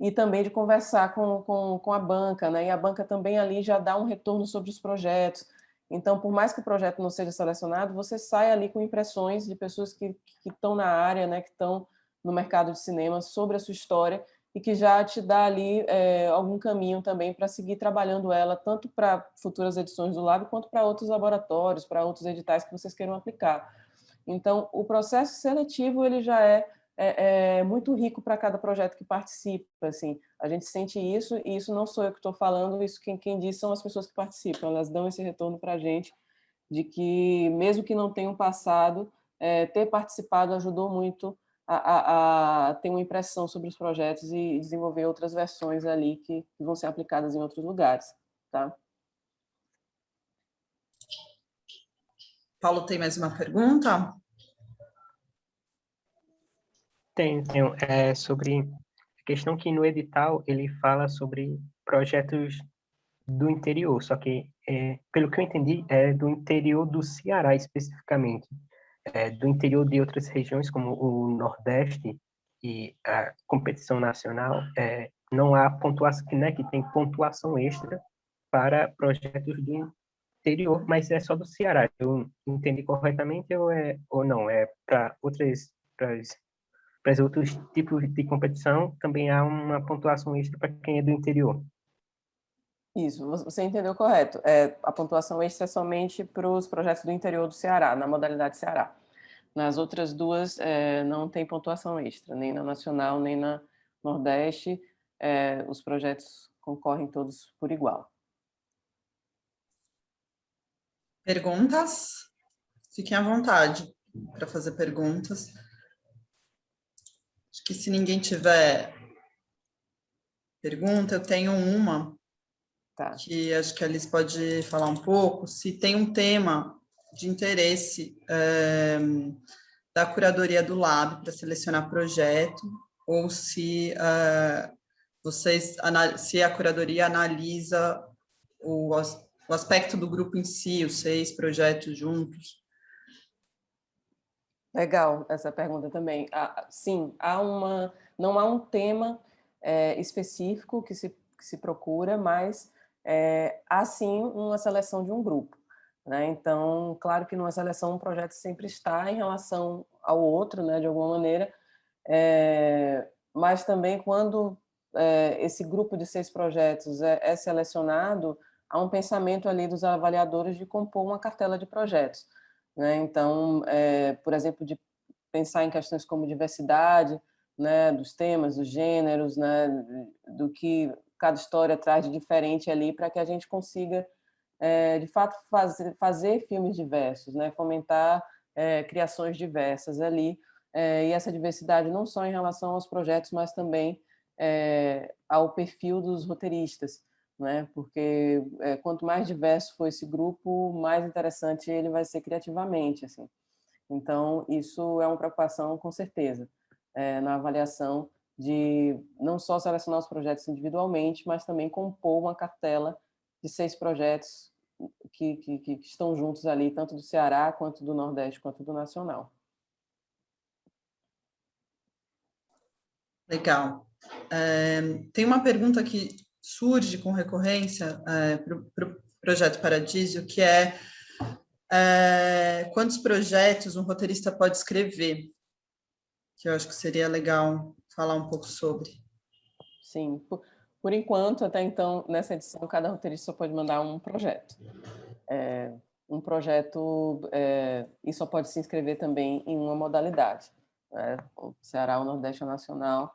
[SPEAKER 5] e também de conversar com a banca, né? E a banca também ali já dá um retorno sobre os projetos. Então, por mais que o projeto não seja selecionado, você sai ali com impressões de pessoas que estão na área, né, que estão no mercado de cinema, sobre a sua história, e que já te dá ali algum caminho também para seguir trabalhando ela, tanto para futuras edições do Lab, quanto para outros laboratórios, para outros editais que vocês queiram aplicar. Então, o processo seletivo ele já é muito rico para cada projeto que participa, assim. A gente sente isso, e isso não sou eu que estou falando, isso quem diz são as pessoas que participam, elas dão esse retorno para a gente, de que, mesmo que não tenham passado, ter participado ajudou muito a ter uma impressão sobre os projetos e desenvolver outras versões ali que vão ser aplicadas em outros lugares, tá?
[SPEAKER 1] Paulo, tem mais uma pergunta?
[SPEAKER 7] Tenho. Sobre a questão que no edital ele fala sobre projetos do interior, só que, pelo que eu entendi, é do interior do Ceará especificamente, do interior de outras regiões, como o Nordeste e a competição nacional, não há pontuação, né, que tem pontuação extra para projetos do interior, mas é só do Ceará. Eu entendi corretamente ou não? É para outros tipos de competição, também há uma pontuação extra para quem é do interior.
[SPEAKER 5] Isso, você entendeu correto. A pontuação extra é somente para os projetos do interior do Ceará, na modalidade Ceará. Nas outras 2, não tem pontuação extra, nem na Nacional, nem na Nordeste. Os projetos concorrem todos por igual.
[SPEAKER 1] Perguntas? Fiquem à vontade para fazer perguntas. Acho que se ninguém tiver pergunta, eu tenho uma,
[SPEAKER 5] Tá.
[SPEAKER 1] Que acho que a Alice pode falar um pouco, se tem um tema de interesse da curadoria do Lab para selecionar projeto, ou se se a curadoria analisa o aspecto do grupo em si, os 6 projetos juntos?
[SPEAKER 5] Legal essa pergunta também. Sim, não há um tema específico que se procura, mas há sim uma seleção de um grupo, né? Então, claro que numa seleção um projeto sempre está em relação ao outro, né, de alguma maneira, mas também quando esse grupo de 6 projetos é selecionado, há um pensamento ali dos avaliadores de compor uma cartela de projetos, né? Então, por exemplo, de pensar em questões como diversidade, né, dos temas, dos gêneros, né, do que cada história traz de diferente ali, para que a gente consiga, de fato, fazer filmes diversos, né, fomentar criações diversas ali, e essa diversidade não só em relação aos projetos, mas também ao perfil dos roteiristas, né, porque quanto mais diverso for esse grupo, mais interessante ele vai ser criativamente, assim. Então, isso é uma preocupação, com certeza, na avaliação de não só selecionar os projetos individualmente, mas também compor uma cartela de 6 projetos que estão juntos ali, tanto do Ceará, quanto do Nordeste, quanto do Nacional.
[SPEAKER 1] Legal. Tem uma pergunta que surge com recorrência para o Projeto Paradiso, que é quantos projetos um roteirista pode escrever? Que eu acho que seria legal falar um pouco sobre.
[SPEAKER 5] Sim, por enquanto, até então, nessa edição, cada roteirista só pode mandar um projeto. Um projeto, e só pode se inscrever também em uma modalidade, né? O Ceará, o Nordeste, o Nacional.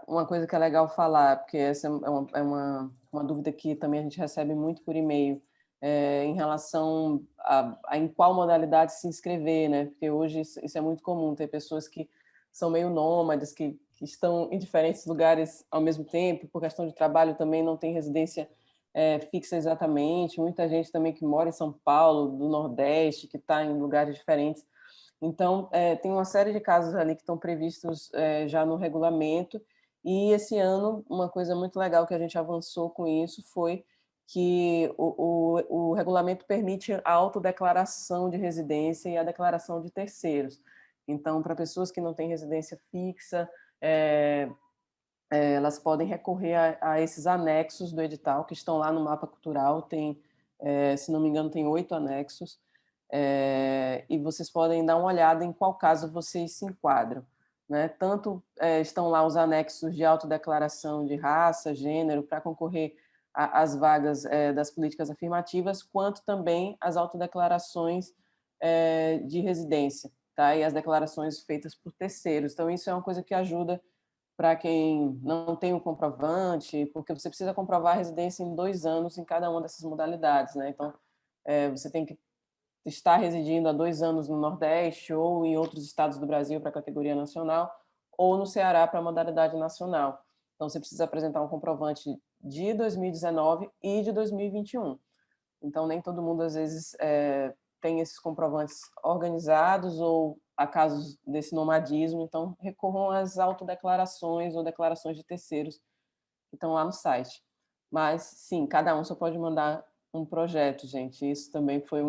[SPEAKER 5] Uma coisa que é legal falar, porque essa é uma dúvida que também a gente recebe muito por e-mail, em relação a em qual modalidade se inscrever, né? Porque hoje isso é muito comum, ter pessoas que são meio nômades, que estão em diferentes lugares ao mesmo tempo, por questão de trabalho também não tem residência fixa exatamente, muita gente também que mora em São Paulo, do Nordeste, que está em lugares diferentes. Então, tem uma série de casos ali que estão previstos já no regulamento, e esse ano, uma coisa muito legal que a gente avançou com isso foi que o regulamento permite a autodeclaração de residência e a declaração de terceiros. Então, para pessoas que não têm residência fixa, elas podem recorrer a esses anexos do edital, que estão lá no mapa cultural, tem, se não me engano, tem 8 anexos, e vocês podem dar uma olhada em qual caso vocês se enquadram, né? Tanto estão lá os anexos de autodeclaração de raça, gênero, para concorrer às vagas das políticas afirmativas, quanto também as autodeclarações de residência, tá? E as declarações feitas por terceiros. Então, isso é uma coisa que ajuda para quem não tem um comprovante, porque você precisa comprovar a residência em 2 anos em cada uma dessas modalidades, né? Então, você tem que estar residindo há 2 anos no Nordeste ou em outros estados do Brasil para a categoria nacional, ou no Ceará para a modalidade nacional. Então, você precisa apresentar um comprovante de 2019 e de 2021. Então, nem todo mundo, às vezes, tem esses comprovantes organizados ou há casos desse nomadismo, então recorram às autodeclarações ou declarações de terceiros que estão lá no site. Mas, sim, cada um só pode mandar um projeto, gente. Isso também foi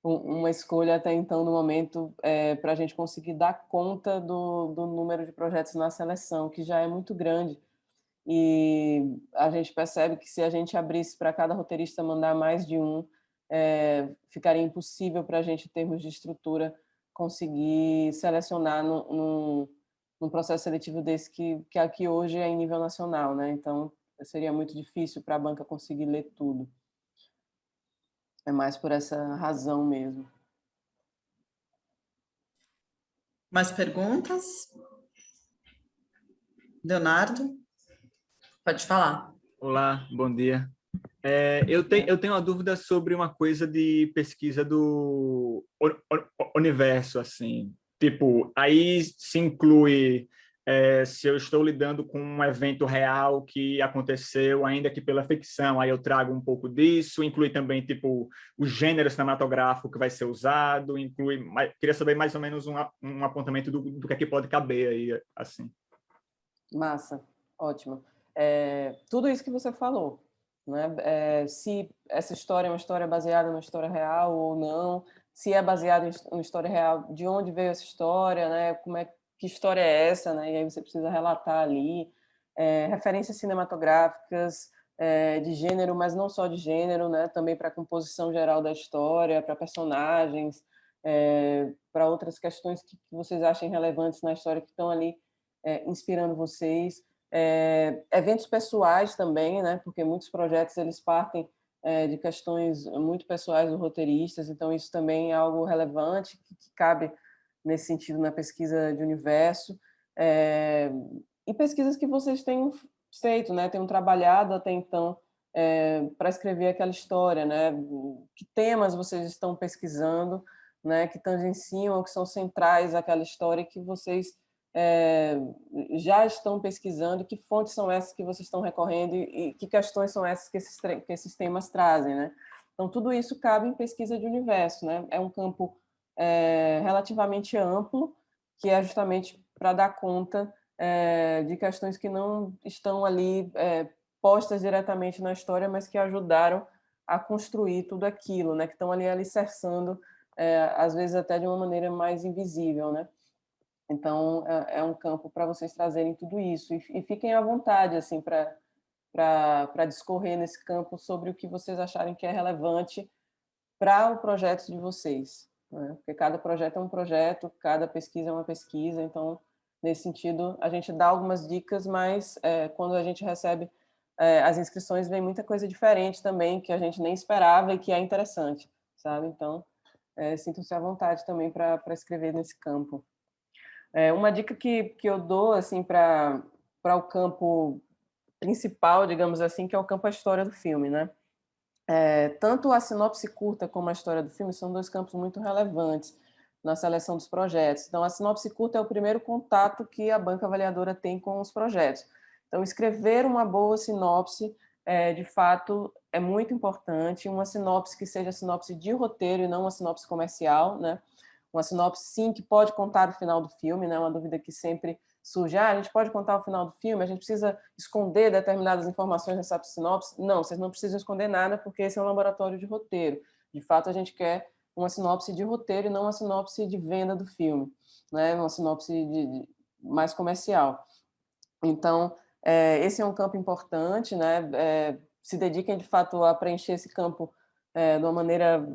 [SPEAKER 5] uma escolha até então, no momento, para a gente conseguir dar conta do número de projetos na seleção, que já é muito grande. E a gente percebe que se a gente abrisse para cada roteirista mandar mais de um, ficaria impossível para a gente, em termos de estrutura, conseguir selecionar num processo seletivo desse que aqui hoje é em nível nacional, né? Então, seria muito difícil para a banca conseguir ler tudo. É mais por essa razão mesmo.
[SPEAKER 1] Mais perguntas? Leonardo? Pode falar.
[SPEAKER 8] Olá, bom dia. Eu tenho uma dúvida sobre uma coisa de pesquisa do universo, assim. Tipo, aí se inclui se eu estou lidando com um evento real que aconteceu, ainda que pela ficção, aí eu trago um pouco disso, inclui também, tipo, o gênero cinematográfico que vai ser usado, queria saber mais ou menos um apontamento do que é que pode caber aí, assim.
[SPEAKER 5] Massa, ótimo. Tudo isso que você falou, né? Se essa história é uma história baseada numa história real ou não, se é baseada em uma história real, de onde veio essa história, né? Que história é essa, né? E aí você precisa relatar ali referências cinematográficas de gênero, mas não só de gênero, né? Também para a composição geral da história, para personagens, para outras questões que vocês achem relevantes na história que estão ali inspirando vocês. Eventos pessoais também, né? Porque muitos projetos eles partem de questões muito pessoais dos roteiristas, então isso também é algo relevante que cabe nesse sentido na pesquisa de universo. E pesquisas que vocês têm feito, né? Tenham trabalhado até então para escrever aquela história, né? Que temas vocês estão pesquisando, né? Que tangenciam, que são centrais àquela história que vocês já estão pesquisando, que fontes são essas que vocês estão recorrendo e que questões são essas que esses temas trazem, né? Então, tudo isso cabe em pesquisa de universo, né? É um campo relativamente amplo, que é justamente para dar conta de questões que não estão ali postas diretamente na história, mas que ajudaram a construir tudo aquilo, né? Que estão ali alicerçando, às vezes até de uma maneira mais invisível, né? Então, é um campo para vocês trazerem tudo isso. E fiquem à vontade, assim, para discorrer nesse campo sobre o que vocês acharem que é relevante para o projeto de vocês, né? Porque cada projeto é um projeto, cada pesquisa é uma pesquisa. Então, nesse sentido, a gente dá algumas dicas, mas quando a gente recebe as inscrições, vem muita coisa diferente também, que a gente nem esperava e que é interessante, sabe? Então, sintam-se à vontade também para escrever nesse campo. Uma dica que eu dou assim para o campo principal, digamos assim, que é o campo a história do filme, né? Tanto a sinopse curta como a história do filme são dois campos muito relevantes na seleção dos projetos. Então, a sinopse curta é o primeiro contato que a banca avaliadora tem com os projetos. Então, escrever uma boa sinopse, de fato, é muito importante. Uma sinopse que seja sinopse de roteiro e não uma sinopse comercial, né? Uma sinopse, sim, que pode contar o final do filme, né? Uma dúvida que sempre surge. A gente pode contar o final do filme? A gente precisa esconder determinadas informações nessa sinopse? Não, vocês não precisam esconder nada, porque esse é um laboratório de roteiro. De fato, a gente quer uma sinopse de roteiro e não uma sinopse de venda do filme, né? Uma sinopse mais comercial. Então, esse é um campo importante, né? Se dediquem, de fato, a preencher esse campo de uma maneira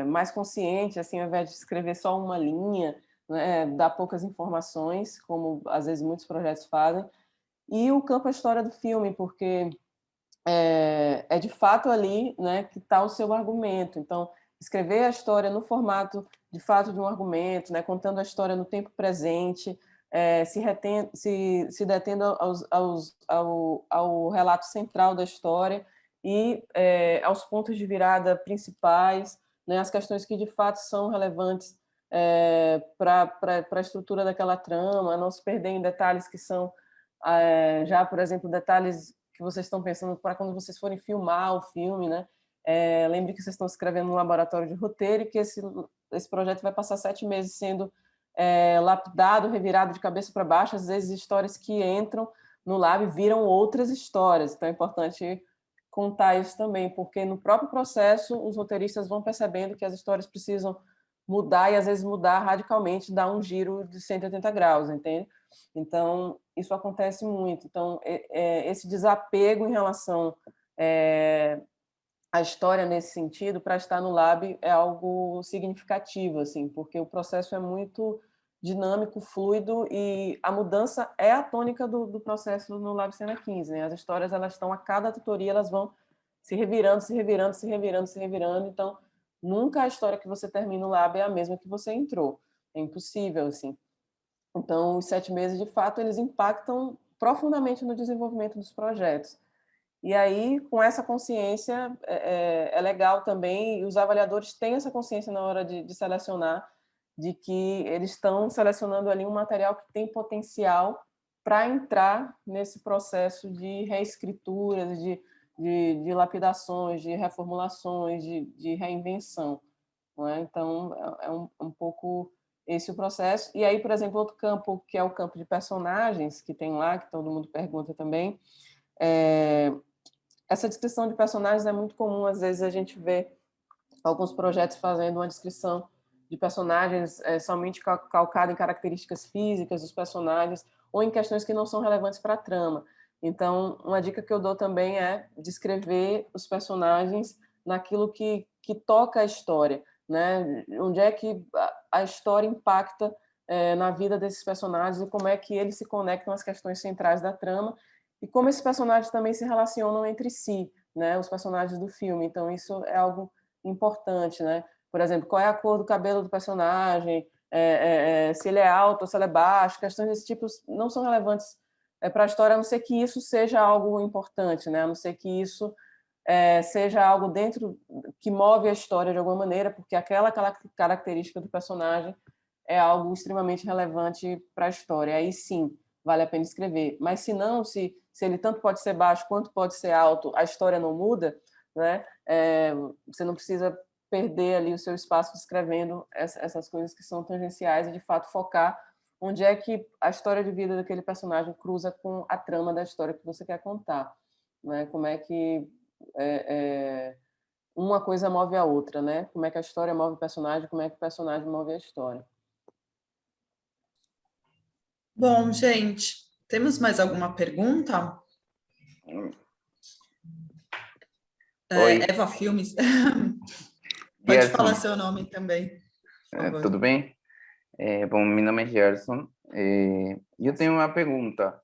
[SPEAKER 5] mais consciente, assim, ao invés de escrever só uma linha, né, dar poucas informações, como às vezes muitos projetos fazem. E o campo é a história do filme, porque é de fato ali, né, que está o seu argumento. Então, escrever a história no formato, de fato, de um argumento, né, contando a história no tempo presente, se detendo ao relato central da história e aos pontos de virada principais, né, as questões que de fato são relevantes para a estrutura daquela trama, não se perder em detalhes que são já, por exemplo, detalhes que vocês estão pensando para quando vocês forem filmar o filme, né? Lembre que vocês estão escrevendo no laboratório de roteiro e que esse projeto vai passar 7 meses sendo lapidado, revirado de cabeça para baixo. Às vezes histórias que entram no lab viram outras histórias. Então é importante contar isso também, porque no próprio processo os roteiristas vão percebendo que as histórias precisam mudar e às vezes mudar radicalmente, dar um giro de 180 graus, entende? Então, isso acontece muito. Então, esse desapego em relação à história nesse sentido, para estar no lab, é algo significativo, assim, porque o processo é muito dinâmico, fluido, e a mudança é a tônica do processo no Lab Cena 15, né? As histórias, elas estão, a cada tutoria, elas vão se revirando, se revirando, se revirando, se revirando. Então, nunca a história que você termina no lab é a mesma que você entrou. É impossível, assim. Então, os 7 meses, de fato, eles impactam profundamente no desenvolvimento dos projetos. E aí, com essa consciência, é legal também, e os avaliadores têm essa consciência na hora de selecionar, de que eles estão selecionando ali um material que tem potencial para entrar nesse processo de reescrituras, de lapidações, de reformulações, de reinvenção. Não é? Então, é um pouco esse o processo. E aí, por exemplo, outro campo, que é o campo de personagens, que tem lá, que todo mundo pergunta também, é essa descrição de personagens é muito comum, às vezes a gente vê alguns projetos fazendo uma descrição de personagens somente calcada em características físicas dos personagens ou em questões que não são relevantes para a trama. Então, uma dica que eu dou também é descrever os personagens naquilo que toca a história, né? Onde é que a história impacta na vida desses personagens e como é que eles se conectam às questões centrais da trama e como esses personagens também se relacionam entre si, né? Os personagens do filme. Então, isso é algo importante, né? Por exemplo, qual é a cor do cabelo do personagem, se ele é alto ou se ele é baixo, questões desse tipo não são relevantes para a história, a não ser que isso seja algo importante, né? A não ser que isso seja algo dentro que move a história de alguma maneira, porque aquela característica do personagem é algo extremamente relevante para a história. Aí sim, vale a pena escrever. Mas se não, se ele tanto pode ser baixo quanto pode ser alto, a história não muda, né? Você não precisa perder ali o seu espaço escrevendo essas coisas que são tangenciais e, de fato, focar onde é que a história de vida daquele personagem cruza com a trama da história que você quer contar, né? Como é que uma coisa move a outra, né? Como é que a história move o personagem, como é que o personagem move a história.
[SPEAKER 1] Bom, gente, temos mais alguma pergunta?
[SPEAKER 9] Oi.
[SPEAKER 1] Eva Filmes. Pode
[SPEAKER 9] Gerson.
[SPEAKER 1] falar seu nome também, por favor.
[SPEAKER 9] Tudo bem? Bom, meu nome é Gerson. Eu tenho uma pergunta.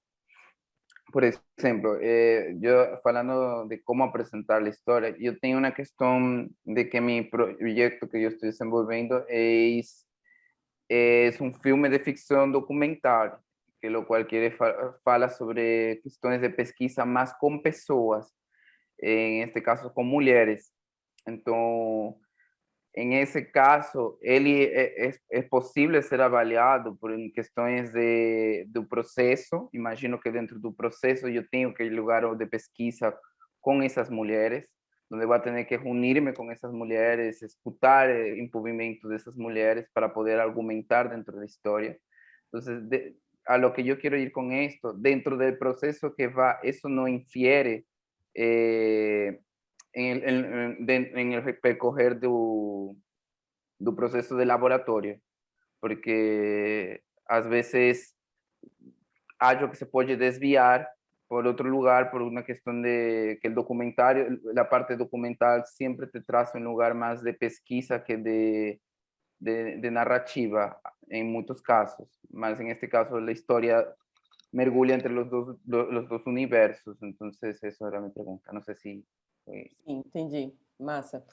[SPEAKER 9] Por exemplo, eu falando de como apresentar a história, eu tenho uma questão de que meu projeto que eu estou desenvolvendo é um filme de ficção documental, que lo cual fala sobre questões de pesquisa mais com pessoas, em este caso com mulheres. Então, em esse caso, ele é possível ser avaliado por questões do processo. Imagino que dentro do processo eu tenho que lugar de pesquisa com essas mulheres, onde vou ter que reunir-me com essas mulheres, escutar o envolvimento dessas mulheres para poder argumentar dentro da história. Então, a lo que eu quero ir com isto, dentro do processo que va, isso não infiere en el percorrer do processo de laboratório, porque às vezes acho que se pode desviar por outro lugar, por uma questão de que o documentário, a parte documental sempre te traz um lugar mais de pesquisa que de narrativa, em muitos casos, mas em este caso a história mergulha entre os dois universos. Então, essa era a minha pergunta. Não sei se foi...
[SPEAKER 5] Sim, entendi. Massa.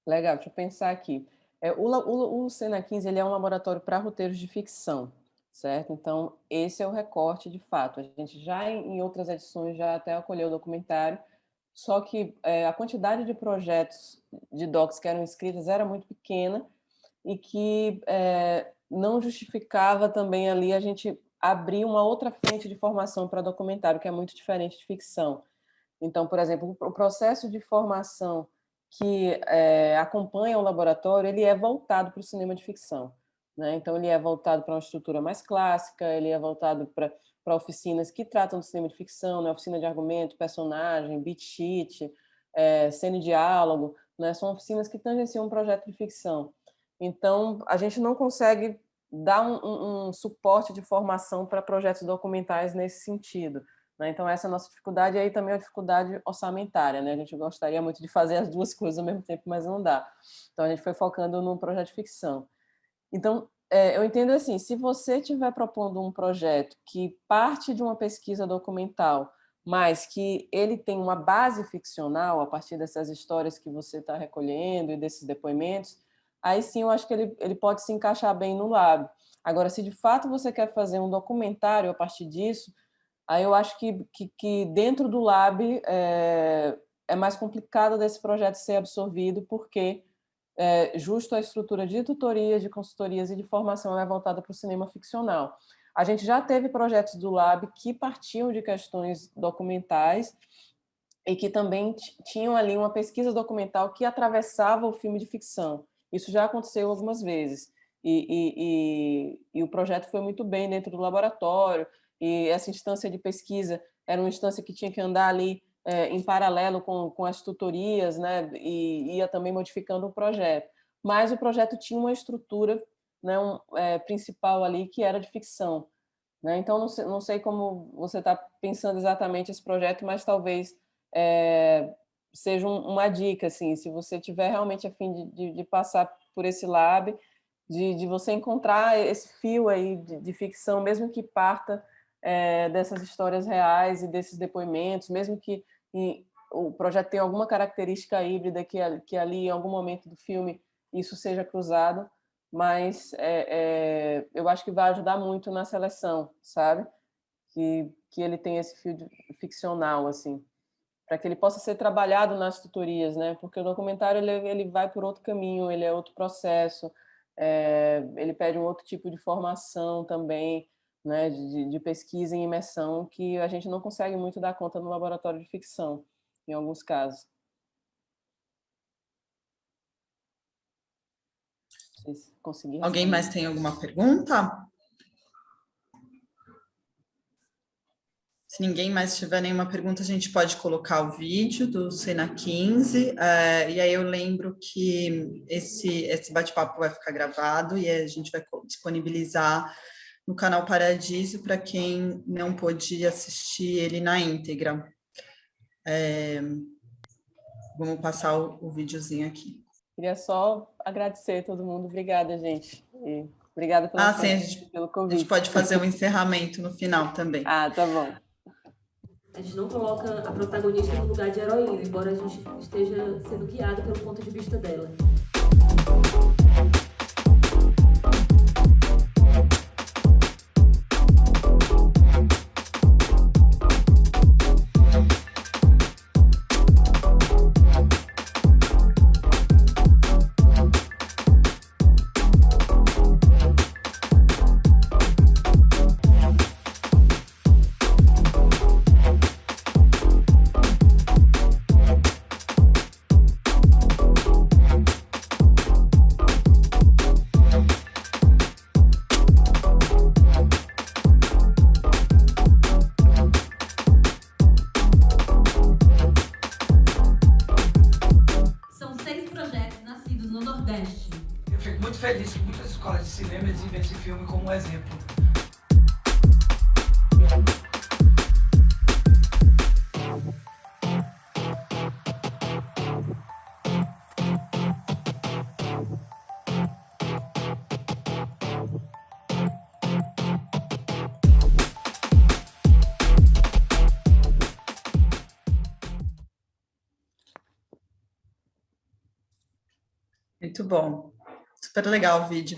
[SPEAKER 5] Legal, deixa eu pensar aqui. O Cena 15 ele é um laboratório para roteiros de ficção, certo? Então, esse é o recorte de fato. A gente já, em outras edições, já até acolheu o documentário, só que a quantidade de projetos de docs que eram inscritos era muito pequena e que não justificava também ali a gente abrir uma outra frente de formação para documentário, que é muito diferente de ficção. Então, por exemplo, o processo de formação que acompanha o laboratório, ele é voltado para o cinema de ficção, né? Então, ele é voltado para uma estrutura mais clássica, ele é voltado para oficinas que tratam do cinema de ficção, né? Oficina de argumento, personagem, beat sheet, cena e diálogo, né? São oficinas que tangenciam um projeto de ficção. Então, a gente não consegue dar um suporte de formação para projetos documentais nesse sentido, né? Então, essa é a nossa dificuldade, e aí também é a dificuldade orçamentária, né? A gente gostaria muito de fazer as duas coisas ao mesmo tempo, mas não dá. Então, a gente foi focando num projeto de ficção. Então, eu entendo assim, se você estiver propondo um projeto que parte de uma pesquisa documental, mas que ele tem uma base ficcional a partir dessas histórias que você está recolhendo e desses depoimentos, aí sim eu acho que ele pode se encaixar bem no Lab. Agora, se de fato você quer fazer um documentário a partir disso, aí eu acho que dentro do Lab é mais complicado desse projeto ser absorvido, porque justo a estrutura de tutorias, de consultorias e de formação é voltada para o cinema ficcional. A gente já teve projetos do Lab que partiam de questões documentais e que também tinham ali uma pesquisa documental que atravessava o filme de ficção. Isso já aconteceu algumas vezes. E o projeto foi muito bem dentro do laboratório, e essa instância de pesquisa
[SPEAKER 3] era uma instância que tinha que andar ali em paralelo com as tutorias, né, e ia também modificando o projeto. Mas o projeto tinha uma estrutura, né, principal ali, que era de ficção. Né? Então, não sei como você está pensando exatamente esse projeto, mas talvez seja uma dica, assim, se você tiver realmente a fim de passar por esse lab, de você encontrar esse fio aí de ficção, mesmo que parta dessas histórias reais e desses depoimentos, mesmo que o projeto tenha alguma característica híbrida que ali, em algum momento do filme, isso seja cruzado, mas eu acho que vai ajudar muito na seleção, sabe? Que ele tem esse fio ficcional, assim, para que ele possa ser trabalhado nas tutorias, né? Porque o documentário ele vai por outro caminho, ele é outro processo, ele pede um outro tipo de formação também, né? De pesquisa em imersão, que a gente não consegue muito dar conta no laboratório de ficção, em alguns casos.
[SPEAKER 1] Alguém mais tem alguma pergunta? Se ninguém mais tiver nenhuma pergunta, a gente pode colocar o vídeo do Cena 15, e aí eu lembro que esse bate-papo vai ficar gravado e a gente vai disponibilizar no canal Paradiso para quem não pôde assistir ele na íntegra. Vamos passar o videozinho aqui.
[SPEAKER 3] Queria só agradecer a todo mundo. Obrigada, gente. E obrigada pelo convite.
[SPEAKER 1] A gente pode fazer um encerramento no final também.
[SPEAKER 3] Ah, tá bom.
[SPEAKER 10] A gente não coloca a protagonista no lugar de heroína, embora a gente esteja sendo guiado pelo ponto de vista dela.
[SPEAKER 11] feliz que muitas escolas de cinema exibem esse filme como um exemplo.
[SPEAKER 1] Muito bom. Super legal o vídeo.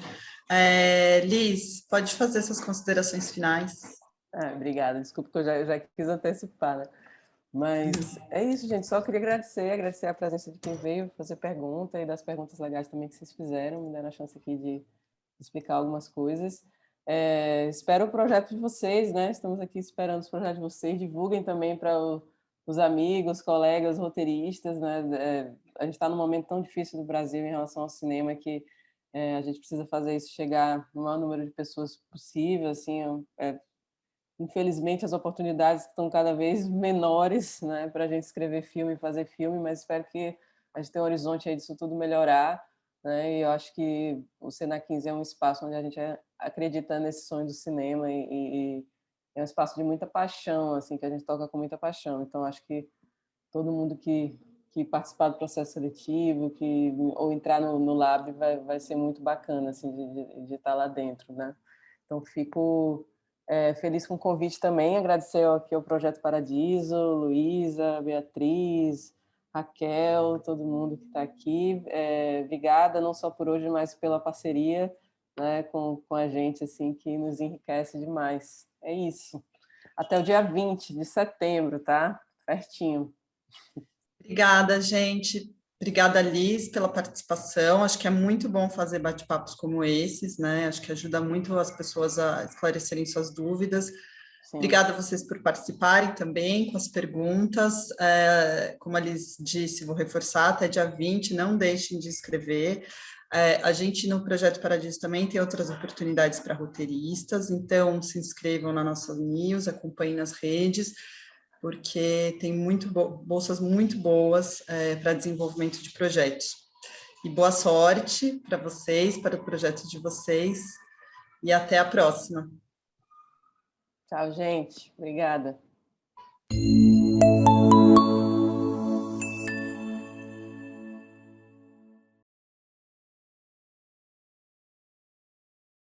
[SPEAKER 1] Liz, pode fazer suas considerações finais.
[SPEAKER 3] Obrigada. Desculpa que eu já quis antecipar, né? Mas é isso, gente. Só queria agradecer a presença de quem veio fazer pergunta e das perguntas legais também que vocês fizeram, me deram a chance aqui de explicar algumas coisas. Espero o projeto de vocês, né? Estamos aqui esperando os projetos de vocês. Divulguem também para os amigos, colegas, roteiristas, né? A gente está num momento tão difícil do Brasil em relação ao cinema que a gente precisa fazer isso chegar no maior número de pessoas possível. Assim, infelizmente, as oportunidades estão cada vez menores, né, para a gente escrever filme e fazer filme, mas espero que a gente tenha um horizonte aí disso tudo melhorar, né? E eu acho que o Cena 15 é um espaço onde a gente acredita nesse sonho do cinema e é um espaço de muita paixão, assim, que a gente toca com muita paixão. Então, acho que todo mundo que participar do processo seletivo, ou entrar no lab, vai ser muito bacana, assim, de estar lá dentro, né? Então, fico feliz com o convite também, agradecer aqui ao Projeto Paradiso, Luísa, Beatriz, Raquel, todo mundo que está aqui. Obrigada, não só por hoje, mas pela parceria, né, com a gente, assim, que nos enriquece demais. É isso. Até o dia 20 de setembro, tá? Pertinho.
[SPEAKER 1] Obrigada, gente. Obrigada, Liz, pela participação. Acho que é muito bom fazer bate-papos como esses, né? Acho que ajuda muito as pessoas a esclarecerem suas dúvidas. Sim. Obrigada a vocês por participarem também com as perguntas. Como a Liz disse, vou reforçar, até dia 20, não deixem de escrever. A gente, no Projeto Paradiso, também tem outras oportunidades para roteiristas, então se inscrevam na nossa news, acompanhem nas redes. porque tem bolsas muito boas para desenvolvimento de projetos. E boa sorte para vocês, para o projeto de vocês, e até a próxima.
[SPEAKER 3] Tchau, gente. Obrigada.